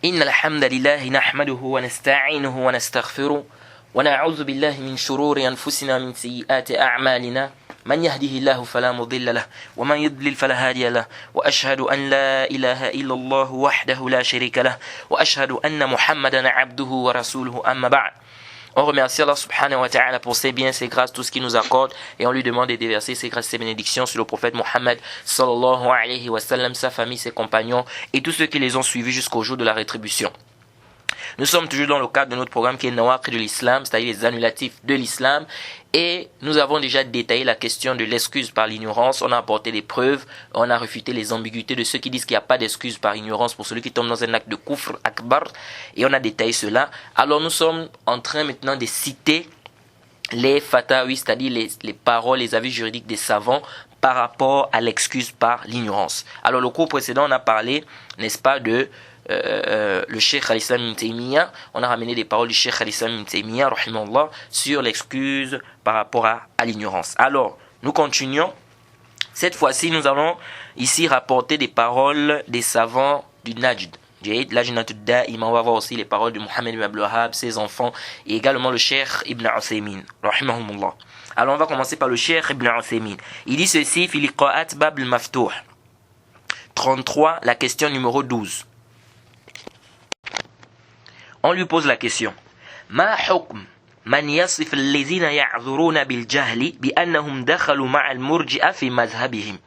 إن الحمد لله نحمده ونستعينه ونستغفره ونعوذ بالله من شرور أنفسنا ومن سيئات أعمالنا من يهده الله فلا مضل له ومن يضلل فلا هادي له وأشهد أن لا إله إلا الله وحده لا شريك له وأشهد أن محمدا عبده ورسوله أما بعد. On remercie Allah subhanahu wa ta'ala pour ses biens, ses grâces, tout ce qu'il nous accorde, et on lui demande de déverser ses grâces, ses bénédictions sur le prophète Mohammed sallallahu alayhi wa sallam, sa famille, ses compagnons et tous ceux qui les ont suivis jusqu'au jour de la rétribution. Nous sommes toujours dans le cadre de notre programme qui est Nawaqid de l'Islam, c'est-à-dire les annulatifs de l'Islam, et nous avons déjà détaillé la question de l'excuse par l'ignorance. On a apporté des preuves, on a refuté les ambiguïtés de ceux qui disent qu'il n'y a pas d'excuse par ignorance pour celui qui tombe dans un acte de kufr akbar, et on a détaillé cela. Alors nous sommes en train maintenant de citer les fatawi, c'est-à-dire les paroles, les avis juridiques des savants par rapport à l'excuse par l'ignorance. Alors le cours précédent, on a parlé, n'est-ce pas, de le Cheikh al-Islam ibn Taymiyyah. On a ramené des paroles du Cheikh al-Islam ibn Taymiyyah rahimahullah sur l'excuse par rapport à l'ignorance. Alors, nous continuons. Cette fois-ci, nous allons ici rapporter des paroles des savants du Najd. Lajnatud Da'ima, on va voir aussi les paroles de Mohammed ibn Abdul Wahhab, ses enfants, et également le Cheikh Ibn Uthaymin rahimahullah. Alors, on va commencer par le Cheikh Ibn Uthaymin. Il dit ceci, fi liqa'at bab al-maftuh 33, la question numéro 12. On lui pose la question. Ma hukm man yasif alladhina ya'dhuruna bil jahli bi annahum dakhalu ma'a al murji'a fi madhhabihim.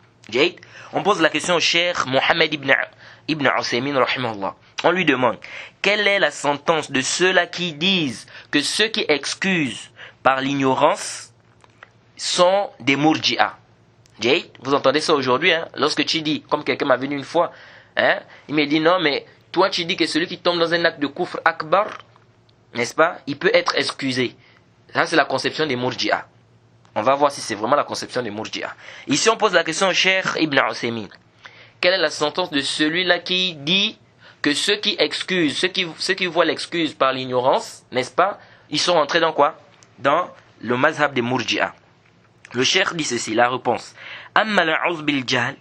On pose la question au Cheikh Mohammed ibn Uthaymin rahimahullah. On lui demande quelle est la sentence de ceux-là qui disent que ceux qui excusent par l'ignorance sont des murji'a. Vous entendez ça aujourd'hui, hein? Lorsque tu dis, comme quelqu'un m'a venu une fois, hein? Il me dit non mais toi, tu dis que celui qui tombe dans un acte de kufr akbar, n'est-ce pas, il peut être excusé. Ça, c'est la conception des murji'a. On va voir si c'est vraiment la conception des murji'a. Ici, on pose la question au Cheikh Ibn Uthaymin. Quelle est la sentence de celui-là qui dit que ceux qui excusent, ceux qui voient l'excuse par l'ignorance, n'est-ce pas, ils sont rentrés dans quoi? Dans le mazhab des murji'a. Le Cheikh dit ceci, la réponse. Amma la'uz bil jahl,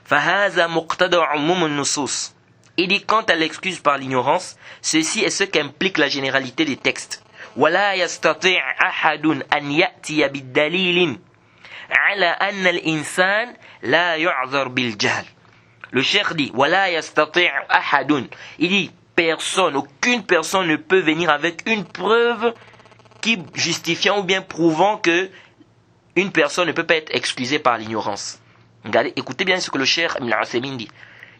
fahaza muqtada umum an-nusus. Il dit quant à l'excuse par l'ignorance, ceci est ce qu'implique la généralité des textes. ولا يستطيع أحد أن يأتي بالدليل على أن الإنسان لا يعذر بالجهل. Le cheikh dit ولا يستطيع أحد. Il dit personne, aucune personne ne peut venir avec une preuve qui justifiant ou bien prouvant que une personne ne peut pas être excusée par l'ignorance. Regardez, écoutez bien ce que le cheikh Ibn Uthaymin dit.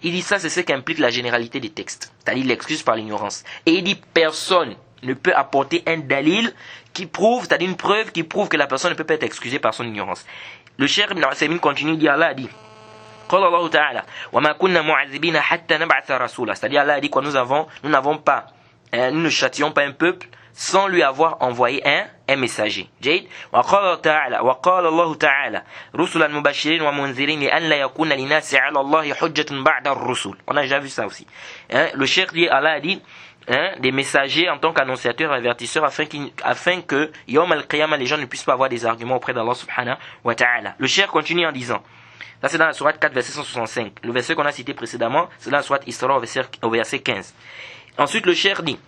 Il dit ça, c'est ce qui implique la généralité des textes, c'est-à-dire l'excuse par l'ignorance. Et il dit personne ne peut apporter un dalil qui prouve, c'est-à-dire une preuve qui prouve que la personne ne peut pas être excusée par son ignorance. Le Cheikh Ibn Uthaymin continue, il dit, Allah a dit, قال الله تعالى وما كنا معذبين حتى نبعث رسولا. C'est-à-dire Allah a dit quoi, nous n'avons pas, nous ne châtions pas un peuple sans lui avoir envoyé un messager. جيد. وقال الله تعالى رسلا مبشرين ومنذرين لئلا يكون للناس على الله حجة بعد الرسل. On a déjà vu ça aussi. Le cheikh dit, Allah a dit, des messagers en tant qu'annonciateurs, avertisseurs, afin que Yawm al-Qiyamah, les gens ne puissent pas avoir des arguments auprès d'Allah subhanahu wa ta'ala. Le cheikh continue en disant, ça c'est dans la sourate 4 verset 165. Le verset qu'on a cité précédemment, c'est dans la sourate Isra au verset 15. Ensuite le cheikh dit,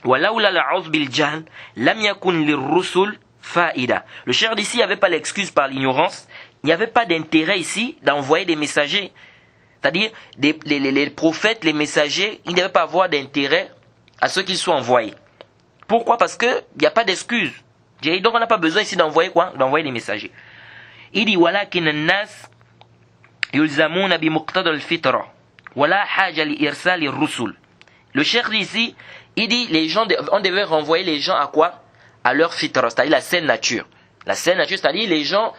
وَلَوْلَا لَعُوذْ بِالْجَهْلِ لَمْ يَكُنْ لِلرُّسُلِ فَائِدَةٌ. Le cheikh dit, s'il n'y avait pas l'excuse par l'ignorance, il n'y avait pas d'intérêt ici d'envoyer des messagers. C'est-à-dire, les prophètes, les messagers, ils ne devaient pas avoir d'intérêt à ceux qu'ils soient envoyés. Pourquoi? Parce qu'il n'y a pas d'excuse. Donc on n'a pas besoin ici d'envoyer quoi? D'envoyer des messagers. Il dit, وَلَكِنَ النَّاسِ يُلْزَمُونَ بِمُقْتَضَى الْفِطْرَةِ وَلَا حَاجَ لِإِرْسَالِ الرُّسُلِ. Le cheikh dit ici, il dit, on devait renvoyer les gens à quoi? À leur fitra, c'est-à-dire la saine nature. La saine nature, c'est-à-dire les gens,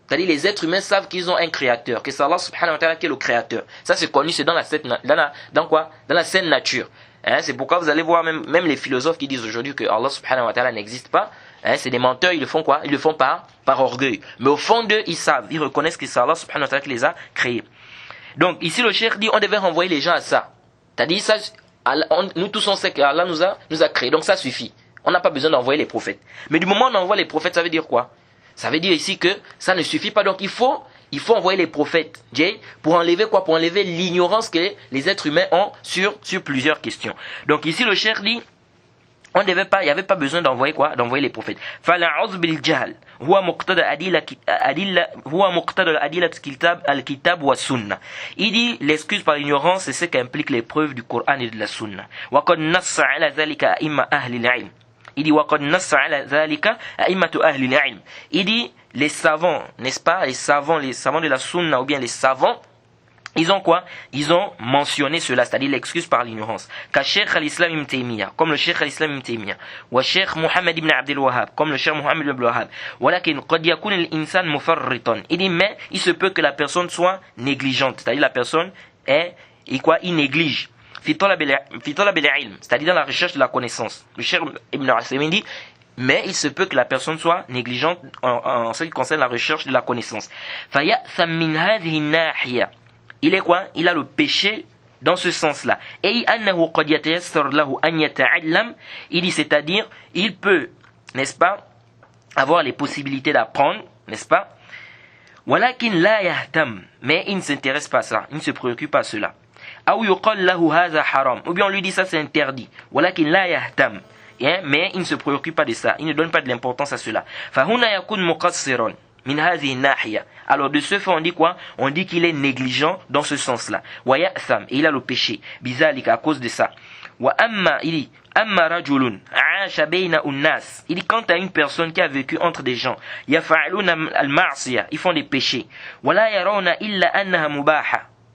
c'est-à-dire les êtres humains savent qu'ils ont un créateur, que c'est Allah subhanahu wa ta'ala qui est le créateur. Ça c'est connu, c'est dans la saine nature. C'est pourquoi vous allez voir même les philosophes qui disent aujourd'hui que Allah subhanahu wa ta'ala n'existe pas. C'est des menteurs, ils le font quoi? Ils le font par orgueil. Mais au fond d'eux, ils savent, ils reconnaissent que c'est Allah subhanahu wa ta'ala qui les a créés. Donc ici le cheikh dit, on devait renvoyer les gens à ça. C'est-à-dire ça, nous tous on sait qu'Allah nous a créés, donc ça suffit. On n'a pas besoin d'envoyer les prophètes. Mais du moment où on envoie les prophètes, ça veut dire quoi? Ça veut dire ici que ça ne suffit pas. Donc il faut il faut envoyer les prophètes. Pour enlever quoi? Pour enlever l'ignorance que les êtres humains ont sur plusieurs questions. Donc ici le cheikh dit, il n'y avait pas besoin d'envoyer quoi? D'envoyer les prophètes. فَلَعُذْ بِالْجَهْلِ هو مقتضى أدلة الكتاب والسنة. Il dit l'excuse par l'ignorance, c'est ce qu'implique les preuves du Coran et de la Sunna. وَقَدْ نَصَّ عَلَى ذَلِكَ أَئِمَّةُ أَهْلِ الْعِلْمِ. Il dit وَقَدْ نَصَّ عَلَى ذَلِكَ أَئِمَّةُ أَهْلِ الْعِلْمِ. Il dit les savants, n'est-ce pas? Les savants de la Sunna ou bien les savants, ils ont quoi? Ils ont mentionné cela, c'est-à-dire l'excuse par l'ignorance. Qu'à Cheikh al-Islam ibn Taymiyyah, comme le Cheikh al-Islam ibn Taymiyyah, ou Cheikh Mohammed ibn Abdel Wahhab, comme le Cheikh Mohammed ibn Abdel Wahhab. Walakin qad yakun al-insan mufarritan. Il dit mais il se peut que la personne soit négligente, c'est-à-dire la personne il néglige. Fi talab al-ilm, c'est-à-dire dans la recherche de la connaissance. Le Cheikh Ibn Usaymin dit mais il se peut que la personne soit négligente en ce qui concerne la recherche de la connaissance. Fa ya'tham min hadhihi an-nahiya. Il est quoi? Il a le péché dans ce sens-là. Et il dit, c'est-à-dire, il peut, n'est-ce pas, avoir les possibilités d'apprendre, n'est-ce pas? Mais il ne s'intéresse pas à ça, il ne se préoccupe pas à cela. Ou bien on lui dit ça c'est interdit. Mais il ne se préoccupe pas de ça, il ne donne pas de l'importance à cela. Alors de ce fait on dit quoi? On dit qu'il est négligent dans ce sens-là. Et il a le péché. Bizalik à cause de ça. Il dit il dit quand tu as une personne qui a vécu entre des gens, ils font des péchés.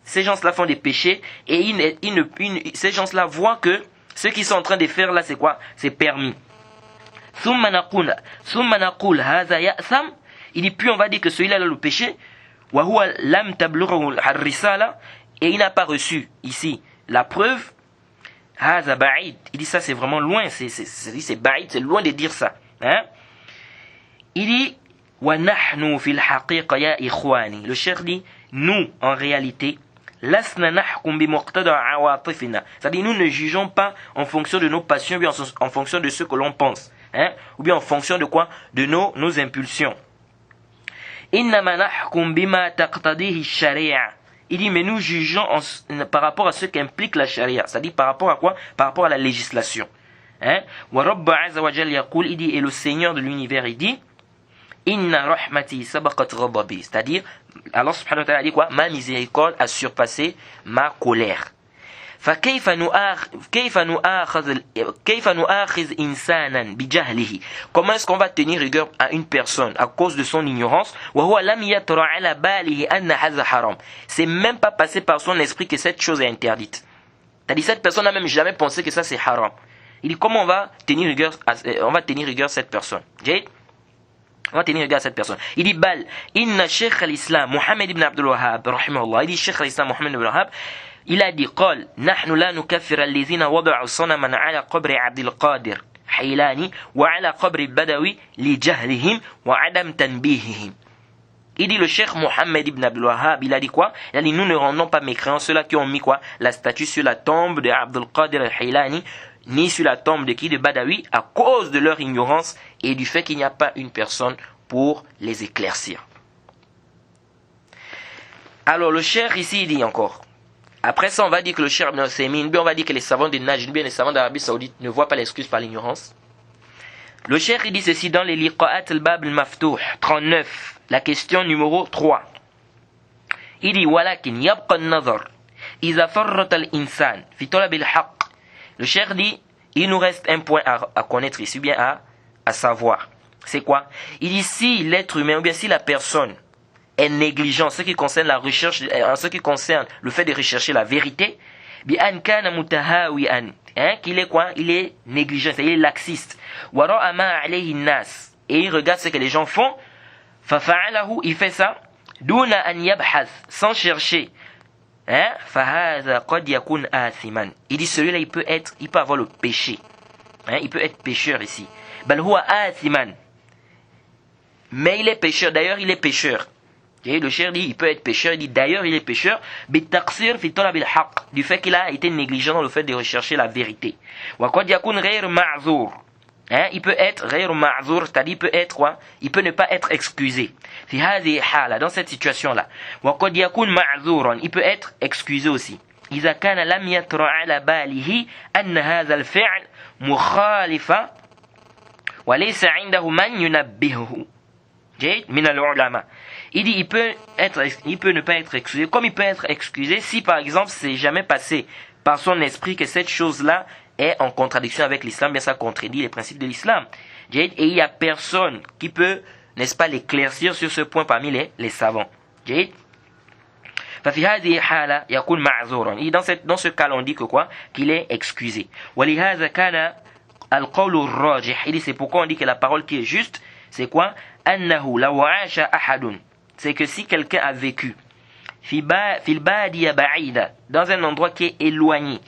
Ces gens-là font des péchés et ces gens-là voient que ce qu'ils sont en train de faire là c'est quoi? C'est permis. Il dit puis on va dire que celui-là a le péché et il n'a pas reçu ici la preuve. Il dit ça c'est vraiment loin, c'est baïd, c'est loin de dire ça, hein? Il dit le cheikh dit nous en réalité c'est-à-dire nous ne jugeons pas en fonction de nos passions ou en fonction de ce que l'on pense, hein? Ou bien en fonction de quoi? De nos impulsions. Il dit mais nous jugeons par rapport à ce qu'implique la charia, c'est-à-dire par rapport à quoi? Par rapport à la législation, hein? Il dit et le Seigneur de l'univers il dit Inna rahmati sabaqat ghadabi, c'est-à-dire Allah subhanahu wa ta'ala dit quoi? Ma miséricorde a surpassé ma colère. فكيف نؤاخذ إنسانا بجهله. Comment est-ce qu'on va tenir rigueur à une personne à cause de son ignorance? وهو لم يطرأ على باله أن هذا حرام. C'est même pas passé par son esprit que cette chose est interdite. C'est-à-dire cette personne n'a même jamais pensé que ça c'est haram. Il dit comment on va tenir rigueur à cette personne? On va tenir rigueur à cette personne. Il dit bal inna Cheikh al-Islam Mohammed ibn Abdel Wahhab rahimahullah. Il dit Cheikh al-Islam Mohammed ibn Wahhab il a dit قال نحن لا نكفر الذين وضعوا صنما على قبر عبد القادر حيلاني وعلى قبر البدوي لجهلهم وعدم تنبيههم. Il dit le cheikh Mohammed ibn Abdel Wahhab, il a dit quoi? Il a dit nous ne rendons pas mécréants ceux-là qui ont mis quoi? La statue sur la tombe de Abdul Qadir al-Haylani, ni sur la tombe de qui? De Badawi, à cause de leur ignorance et du fait qu'il n'y a pas une personne pour les éclaircir. Alors le cheikh ici il dit encore. Après ça, on va dire que le Cheikh Ibn Usaymin, bien on va dire que les savants de Najd, bien les savants d'Arabie Saoudite ne voient pas l'excuse par l'ignorance. Le Cheikh il dit ceci dans les Liqa'at al-Bab al-Maftouh 39, la question numéro 3. Il dit walakin yabqa an-nazar idha farrata al-insan fi talab al-haqq. Le Cheikh dit il nous reste un point à connaître ici, bien à savoir. C'est quoi? Il dit si l'être humain ou bien si la personne est négligent en ce qui concerne la recherche, en ce qui concerne le fait de rechercher la vérité, qu'il est quoi? Il est négligent, c'est-à-dire il est laxiste. Et il regarde ce que les gens font, il fait ça, sans chercher. Il dit celui-là il peut avoir le péché. Il peut être pécheur ici. Mais il est pécheur, d'ailleurs il est pécheur. Et le cheikh dit il peut être pécheur, il dit d'ailleurs il est pécheur du fait qu'il a été négligent dans le fait de rechercher la vérité. il peut être غير معذور, c'est-à-dire il peut être quoi? Il peut ne pas être excusé. في هذه الحالة, dans cette situation-là. وقد يكون معذورا, il peut être excusé aussi. إذا كان لم يطرأ على باله أن هذا الفعل مخالف وليس عنده من ينبهه. من العلماء. Il dit il peut ne pas être excusé, comme il peut être excusé si par exemple c'est jamais passé par son esprit que cette chose-là est en contradiction avec l'islam, bien ça contredit les principes de l'islam. Et il n'y a personne qui peut, n'est-ce pas, l'éclaircir sur ce point parmi les savants. ففي هذه الحالة يكون معذورا. Et dans ce cas, on dit que quoi? Qu'il est excusé. ولهذا كان القول الراجح. Il dit c'est pourquoi on dit que la parole qui est juste, c'est quoi? أنه لو عاش أحد. C'est que si quelqu'un a vécu في البادية بعيدة, dans un endroit qui est éloigné,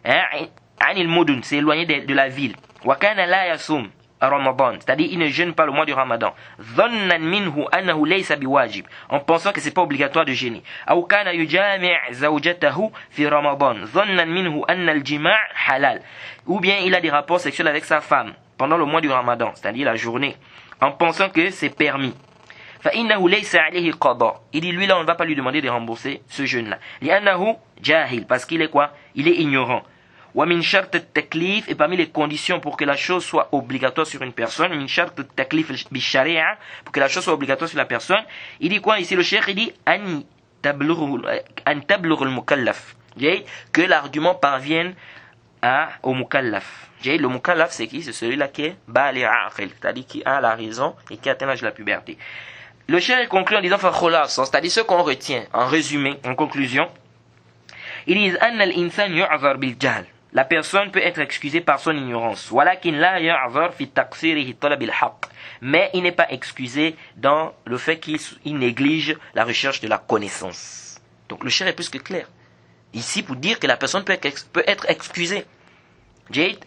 عن المدن, c'est éloigné de la ville, وكان لا يصوم Ramadan, c'est-à-dire il ne jeûne pas le mois du Ramadan, ظنا منه أنه ليس بواجب, en pensant que c'est pas obligatoire de jeûner, أو كان يجامع زوجته في رمضان ظنا منه أن الجماع حلال, ou bien il a des rapports sexuels avec sa femme pendant le mois du Ramadan, c'est-à-dire la journée, en pensant que c'est permis. فإنه ليس عليه قضاء. Il dit lui là on ne va pas lui demander de rembourser ce jeûne là. لأنه جاهل, parce qu'il est quoi? Il est ignorant. ومن شرط التكليف, et parmi les conditions pour que la chose soit obligatoire sur une personne, من شرط التكليف بالشريعة, pour que la chose soit obligatoire sur la personne, il dit quoi ici le cheikh? Il dit أن تبلغ المكلف, que l'argument parvienne au mukallaf. Le mukallaf c'est qui? C'est celui-là qui est baligh aqil, c'est-à-dire qui a la raison et qui atteint l'âge de la puberté. Le cheikh conclut en disant c'est-à-dire ce qu'on retient en résumé, en conclusion, il dit أن الإنسان يعذر بالجهل. La personne peut être excusée par son ignorance. ولكن لا يعذر في تقصيره طلب الحق. Mais il n'est pas excusé dans le fait qu'il néglige la recherche de la connaissance. Donc le cheikh est plus que clair ici pour dire que la personne peut être excusée. جيد.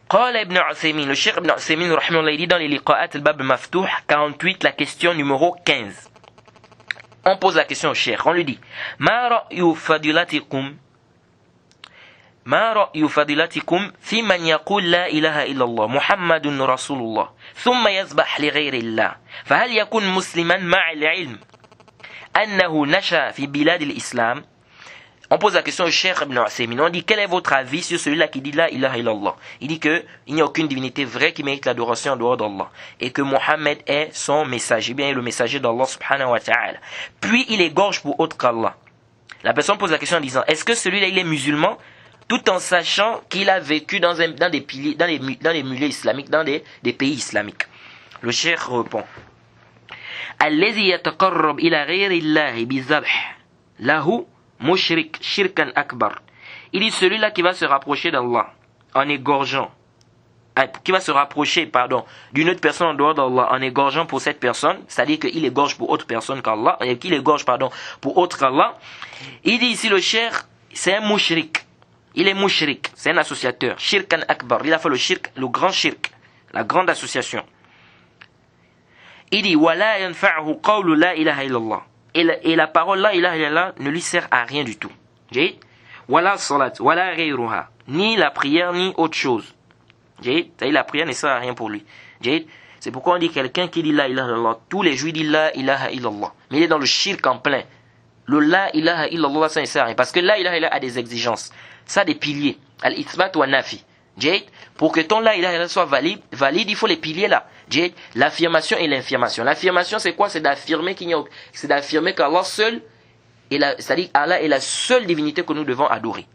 قال ابن عثيمين, le cheikh Ibn Uthaymin رحمه الله, il dit dans les liqa'at al-bab al-maftuh 48, la question numéro 15. On pose la question au cheikh, on lui dit ما رأي فضيلتكم في من يقول لا إله إلا الله محمد رسول الله ثم يذبح لغير الله فهل يكون مسلما مع العلم أنه نشأ في بلاد الإسلام. On pose la question au cheikh Ibn Uthaymin. On dit quel est votre avis sur celui-là qui dit la ilaha illallah. Il dit que il n'y a aucune divinité vraie qui mérite l'adoration en dehors d'Allah et que Mohammed est son messager, bien le messager d'Allah subhanahu wa ta'ala. Puis il égorge pour autre qu'Allah. La personne pose la question en disant est-ce que celui-là il est musulman tout en sachant qu'il a vécu dans les milieux islamiques, dans des pays islamiques. Le cheikh répond الذي يتقرب إلى غير الله بالذبح له mushrik shirkan akbar. Il dit celui-là qui va se rapprocher d'Allah en égorgeant, qui va se rapprocher d'une autre personne en dehors d'Allah en égorgeant pour cette personne, c'est-à-dire qu'il égorge pour autre personne qu'Allah, et qu'il égorge pour autre qu'Allah. Il dit ici le cheikh c'est un mushrik. Il est mushrik, c'est un associateur, shirkan akbar. Il a fait le shirk, le grand shirk, la grande association. Il dit wala yanfa'uhu qawlu la ilaha illallah. Et la parole la ilaha illallah ne lui sert à rien du tout. Wala salat, wala ghayruha. Ni la prière, ni autre chose. C'est-à-dire la prière ne sert à rien pour lui. C'est pourquoi on dit quelqu'un qui dit la ilaha illallah, tous les jours il dit la ilaha illallah. Mais il est dans le shirk en plein. Le la ilaha illallah, ça ne sert à rien. Parce que la ilaha illallah a des exigences. Ça a des piliers. Al-ithbat wa nafi. Pour que ton la ilaha illallah soit valide, il faut les piliers là. L'affirmation et l'infirmation. L'affirmation c'est quoi? C'est d'affirmer qu'Allah seul, c'est-à-dire Allah est la seule divinité que nous devons adorer.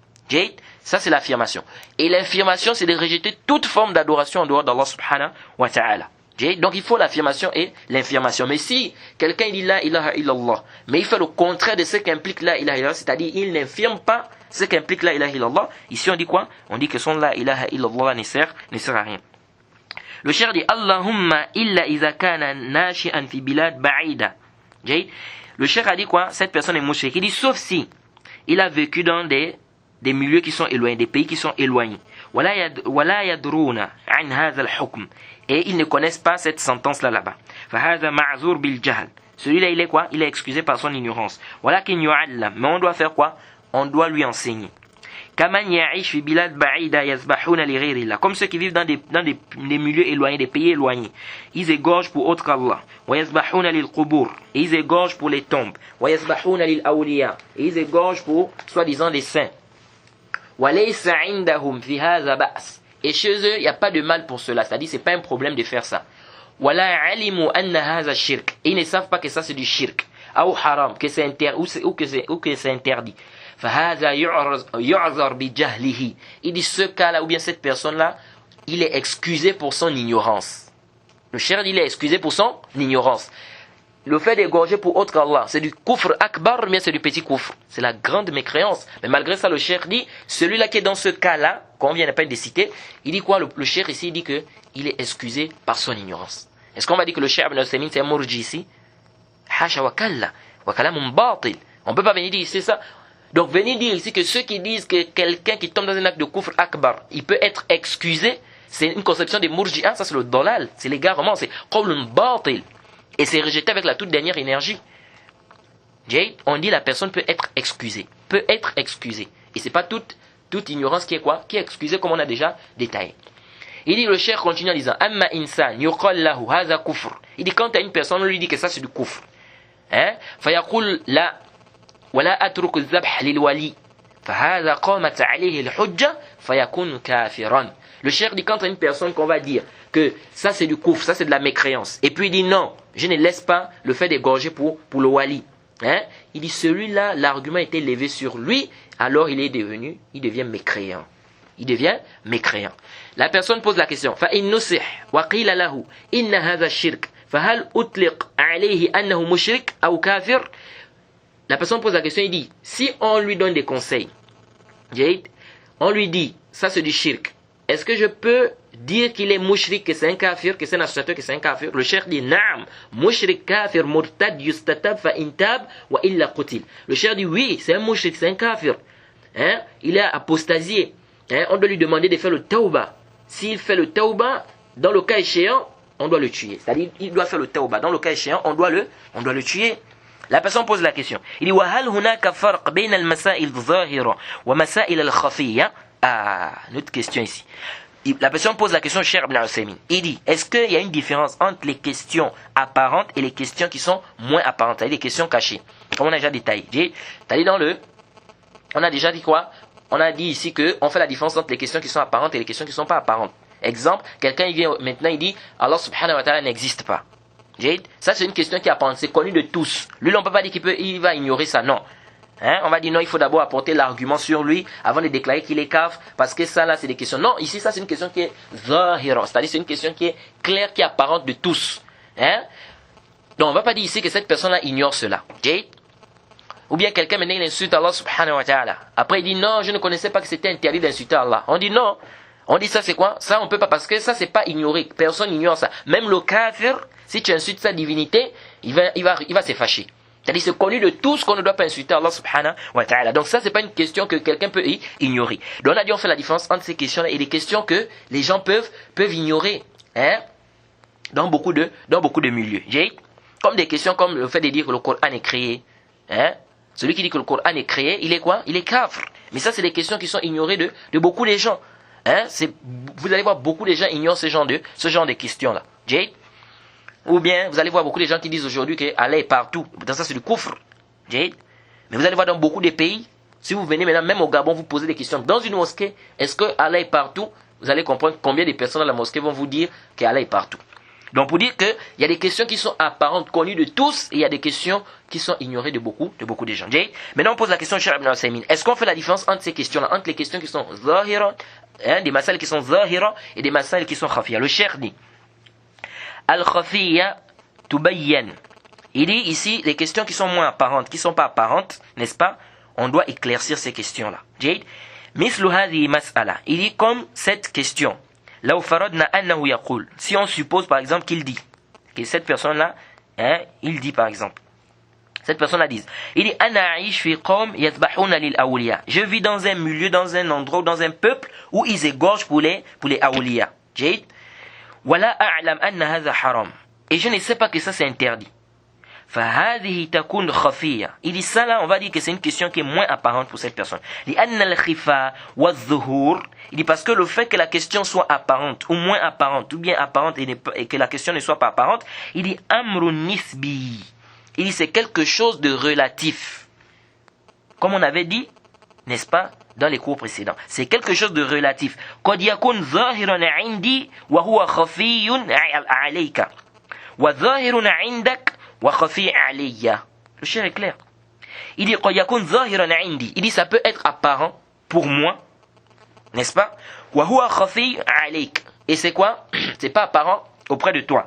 Ça c'est l'affirmation. Et l'infirmation c'est de rejeter toute forme d'adoration en dehors d'Allah subhanahu wa ta'ala. Donc il faut l'affirmation et l'infirmation. Mais si quelqu'un dit la ilaha illallah, mais il fait le contraire de ce qu'implique la ilaha illallah, c'est-à-dire il n'infirme pas ce qu'implique la ilaha illallah, ici on dit quoi? On dit que son la ilaha illallah ne sert à rien. Le cheikh dit Allahumma illa iza kana nashi'an fi bilad ba'ida. Le cheikh a dit quoi? Cette personne est mushrik. Il dit sauf si il a vécu dans des milieux qui sont éloignés, des pays qui sont éloignés. Wala yadruna an hadha al-hukm. Et ils ne connaissent pas cette sentence là-bas. Fa hadha ma'zur bil jahl. Celui-là il est quoi? Il est excusé par son ignorance. Walakin yu'allam. Mais on doit faire quoi? On doit lui enseigner. كَمَنْ يَعِيشْ فِي بِلَادٍ بَعِيدَةٍ يَذْبَحُونَ لِغَيْرِ اللَّهِ. Comme ceux qui vivent dans des milieux éloignés, des pays éloignés. Ils égorgent pour autre qu'Allah. وَيَذْبَحُونَ لِلْقُبُورِ. Et ils égorgent pour les tombes. وَيَذْبَحُونَ لِلْأَوْلِيَاءِ. Et ils égorgent pour, soi-disant, des saints. وَلَيْسَ عِنْدَهُمْ فِي هَذَا بَأْسٍ. Et chez eux, il n'y a pas de mal pour cela. C'est-à-dire, c'est pas un problème de faire ça. وَلَا عَلِمُوا أَنَّ هَذَا الشِّرْكِ. Ils ne savent pas que ça c'est du shirk. Ou haram, que c'est interdit. فَهَذَا يُعْذَرْ بِجَهْلِهِ. Il dit ce cas-là, ou bien cette personne-là, il est excusé pour son ignorance. Le cheikh dit il est excusé pour son ignorance. Le fait d'égorger pour autre qu'Allah, c'est du kufr akbar, mais c'est du petit kufr. C'est la grande mécréance. Mais malgré ça, le cheikh dit, celui-là qui est dans ce cas-là, qu'on vient de citer, il dit quoi? Le cheikh ici, il dit qu'il est excusé par son ignorance. Est-ce qu'on va dire que le cheikh Ibn Uthaymin c'est un murji ici? Hasha wa kalla, wa kalamun batil. On ne peut pas venir dire ici ça. Donc venir dire ici que ceux qui disent que quelqu'un qui tombe dans un acte de kufr akbar, il peut être excusé, c'est une conception des murji'ah, ça c'est le dolal, c'est l'égarement, c'est qawlun batil. Et c'est rejeté avec la toute dernière énergie. On dit la personne peut être excusée. Peut être excusée. Et c'est pas toute ignorance qui est quoi? Qui est excusée comme on a déjà détaillé. Il dit, le cheikh continue en disant, Amma insan yuqal lahu hadha kufr. Il dit, quand à une personne, on lui dit que ça c'est du kufr. Fayaqul la, wala atruk al-zabh lil-wali. Fahadha qamat alayhi al-hujja, fayakun kafiran. Le cheikh dit, quand à une personne qu'on va dire que ça c'est du kufr, ça c'est de la mécréance. Et puis il dit, non, je ne laisse pas le fait d'égorger pour le wali. Il dit, celui-là, l'argument était levé sur lui, alors il devient mécréant. Il devient mécréant. La personne pose la question. فَإِنْ نُصِحْ وَقِيلَ لَهُ إِنَّ هَذَا الشِّرْكَ فَهَلْ أُطْلِقْ عَلَيْهِ أَنَّهُ مُشْرِكٌ أَوْ كَافِرٌ. La personne pose la question, il dit, si on lui donne des conseils, on lui dit, ça c'est du shirk, est-ce que je peux dire qu'il est mushrik, que c'est un kafir, que c'est un associateur, que c'est un kafir? Le cheikh dit, naam, mushrik kafir murtad yustatab fa intab wa illa qutil. Le cheikh dit, oui, c'est un mushrik, c'est un kafir. Il est apostasié. On doit lui demander de faire le tawbah. S'il fait le tawbah, dans le cas échéant, on doit le tuer. C'est-à-dire, il doit faire le tawbah. Dans le cas échéant, on doit le tuer. La personne pose la question. Il dit, وَهَلْ هُنَاكَ فَرْقْ بَيْنَ الْمَسَائِلِ الظَّاهِرَةِ وَمَسَائِلِ الْخَفِيَّةِ. Une autre question ici. La personne pose la question, Cheikh Ibn Uthaymin. Il dit, est-ce qu'il y a une différence entre les questions apparentes et les questions qui sont moins apparentes, c'est-à-dire les questions cachées, comme on a déjà détaillé. On a déjà dit quoi? On a dit ici qu'on fait la différence entre les questions qui sont apparentes et les questions qui ne sont pas apparentes. Exemple, quelqu'un il vient maintenant, il dit, Allah subhanahu wa ta'ala n'existe pas. Ça c'est une question qui est apparente, c'est connu de tous. Lui, on ne peut pas dire qu'il va ignorer ça, non. On va dire non, il faut d'abord apporter l'argument sur lui avant de déclarer qu'il est kafir, parce que ça là c'est des questions. Non, ici ça c'est une question qui est zahira, c'est-à-dire c'est une question qui est claire, qui est apparente de tous. Donc on ne va pas dire ici que cette personne-là ignore cela. Ou bien quelqu'un maintenant il insulte Allah subhanahu wa ta'ala. Après il dit non, je ne connaissais pas que c'était interdit d'insulter Allah. On dit non. On dit ça c'est quoi? Ça on peut pas, parce que ça c'est pas ignoré. Personne n'ignore ça. Même le kafir, si tu insultes sa divinité, il va se fâcher. C'est-à-dire c'est connu de tous qu'on ne doit pas insulter Allah subhanahu wa ta'ala. Donc ça c'est pas une question que quelqu'un peut ignorer. Donc on a dit on fait la différence entre ces questions-là et les questions que les gens peuvent ignorer. Dans beaucoup de milieux. Comme des questions comme le fait de dire que le Coran est créé. Celui qui dit que le Coran est créé, il est quoi? Il est kafir. Mais ça, c'est des questions qui sont ignorées de beaucoup de gens. Vous allez voir, beaucoup de gens ignorent ce genre de questions-là. Ou bien, vous allez voir beaucoup de gens qui disent aujourd'hui que Allah est partout. Dans ça, c'est du kufr. Mais vous allez voir dans beaucoup de pays, si vous venez maintenant, même au Gabon, vous posez des questions. Dans une mosquée, est-ce que Allah est partout? Vous allez comprendre combien de personnes dans la mosquée vont vous dire qu'Allah est partout. Donc pour dire qu'il y a des questions qui sont apparentes, connues de tous, et il y a des questions qui sont ignorées de beaucoup de gens. Maintenant on pose la question de Cheikh Ibn Uthaymin. Est-ce qu'on fait la différence entre ces questions-là, entre les questions qui sont zahira, des masal qui sont zahira, et des masal qui sont khafiyya? Le Cheikh dit, Al-khafiyya tubayyan. Il dit ici, les questions qui sont moins apparentes, qui ne sont pas apparentes, n'est-ce pas? On doit éclaircir ces questions-là. Mislu hadhihi mas'ala. Il dit comme cette question. Si on suppose par exemple qu'il dit que cette personne-là, il dit par exemple, cette personne-là dit, il dit, je vis dans un milieu, dans un endroit, dans un peuple où ils égorgent pour les awliya. Et je ne sais pas que ça c'est interdit. فهذه تكون خفية. Il dit ça là, on va dire que c'est une question qui est moins apparente pour cette personne. لأن الخفاء والظهور. Il dit parce que le fait que la question soit apparente ou moins apparente ou bien apparente et que la question ne soit pas apparente, il dit amrun nisbi. Il dit c'est quelque chose de relatif. Comme on avait dit, n'est-ce pas, dans les cours précédents. C'est quelque chose de relatif. قد يكون ظاهرا عندي وهو خفي عليك وظاهر عندك وخفي علي. Le cher est clair. Il dit قد يكون ظاهرا عندي. Il dit ça peut être apparent pour moi, n'est-ce pas? وهو خفي عليك. Et c'est quoi? C'est pas apparent auprès de toi.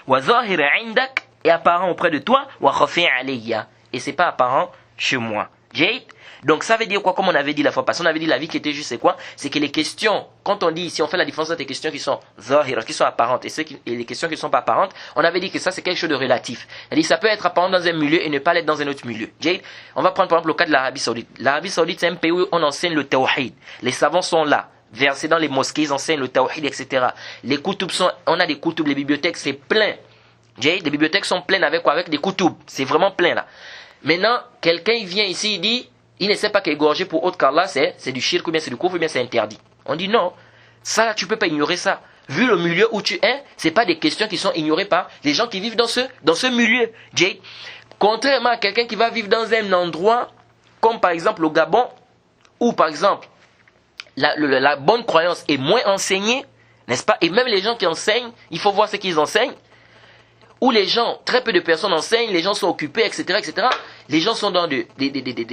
وظاهر عندك est apparent auprès de toi. وخفي علي. Et c'est pas apparent chez moi. Jade. Donc ça veut dire quoi? Comme on avait dit la fois passée, on avait dit la vie qui était juste, c'est quoi? C'est que les questions, quand on dit ici, on fait la différence entre les questions qui sont zahira, qui sont apparentes, et les questions qui ne sont pas apparentes, on avait dit que ça c'est quelque chose de relatif. C'est-à-dire ça peut être apparent dans un milieu et ne pas l'être dans un autre milieu. Jade. On va prendre par exemple le cas de l'Arabie Saoudite. L'Arabie Saoudite c'est un pays où on enseigne le tawhid. Les savants sont là, versés dans les mosquées, ils enseignent le tawhid, etc. Les koutoubs sont, on a des koutoubs, les bibliothèques c'est plein. Jade. Les bibliothèques sont pleines avec quoi? Avec des koutoubs. C'est vraiment plein là. Maintenant, quelqu'un il vient ici, il dit, il ne sait pas qu'égorger pour autre qu'Allah, c'est du shirk ou bien c'est du kufr ou bien c'est interdit. On dit non, ça là, tu peux pas ignorer ça. Vu le milieu où tu es, c'est pas des questions qui sont ignorées par les gens qui vivent dans ce milieu. Jay. Contrairement à quelqu'un qui va vivre dans un endroit comme par exemple au Gabon, où par exemple la bonne croyance est moins enseignée, n'est-ce pas? Et même les gens qui enseignent, il faut voir ce qu'ils enseignent. Où les gens, très peu de personnes enseignent, les gens sont occupés, etc., etc. Les gens sont dans des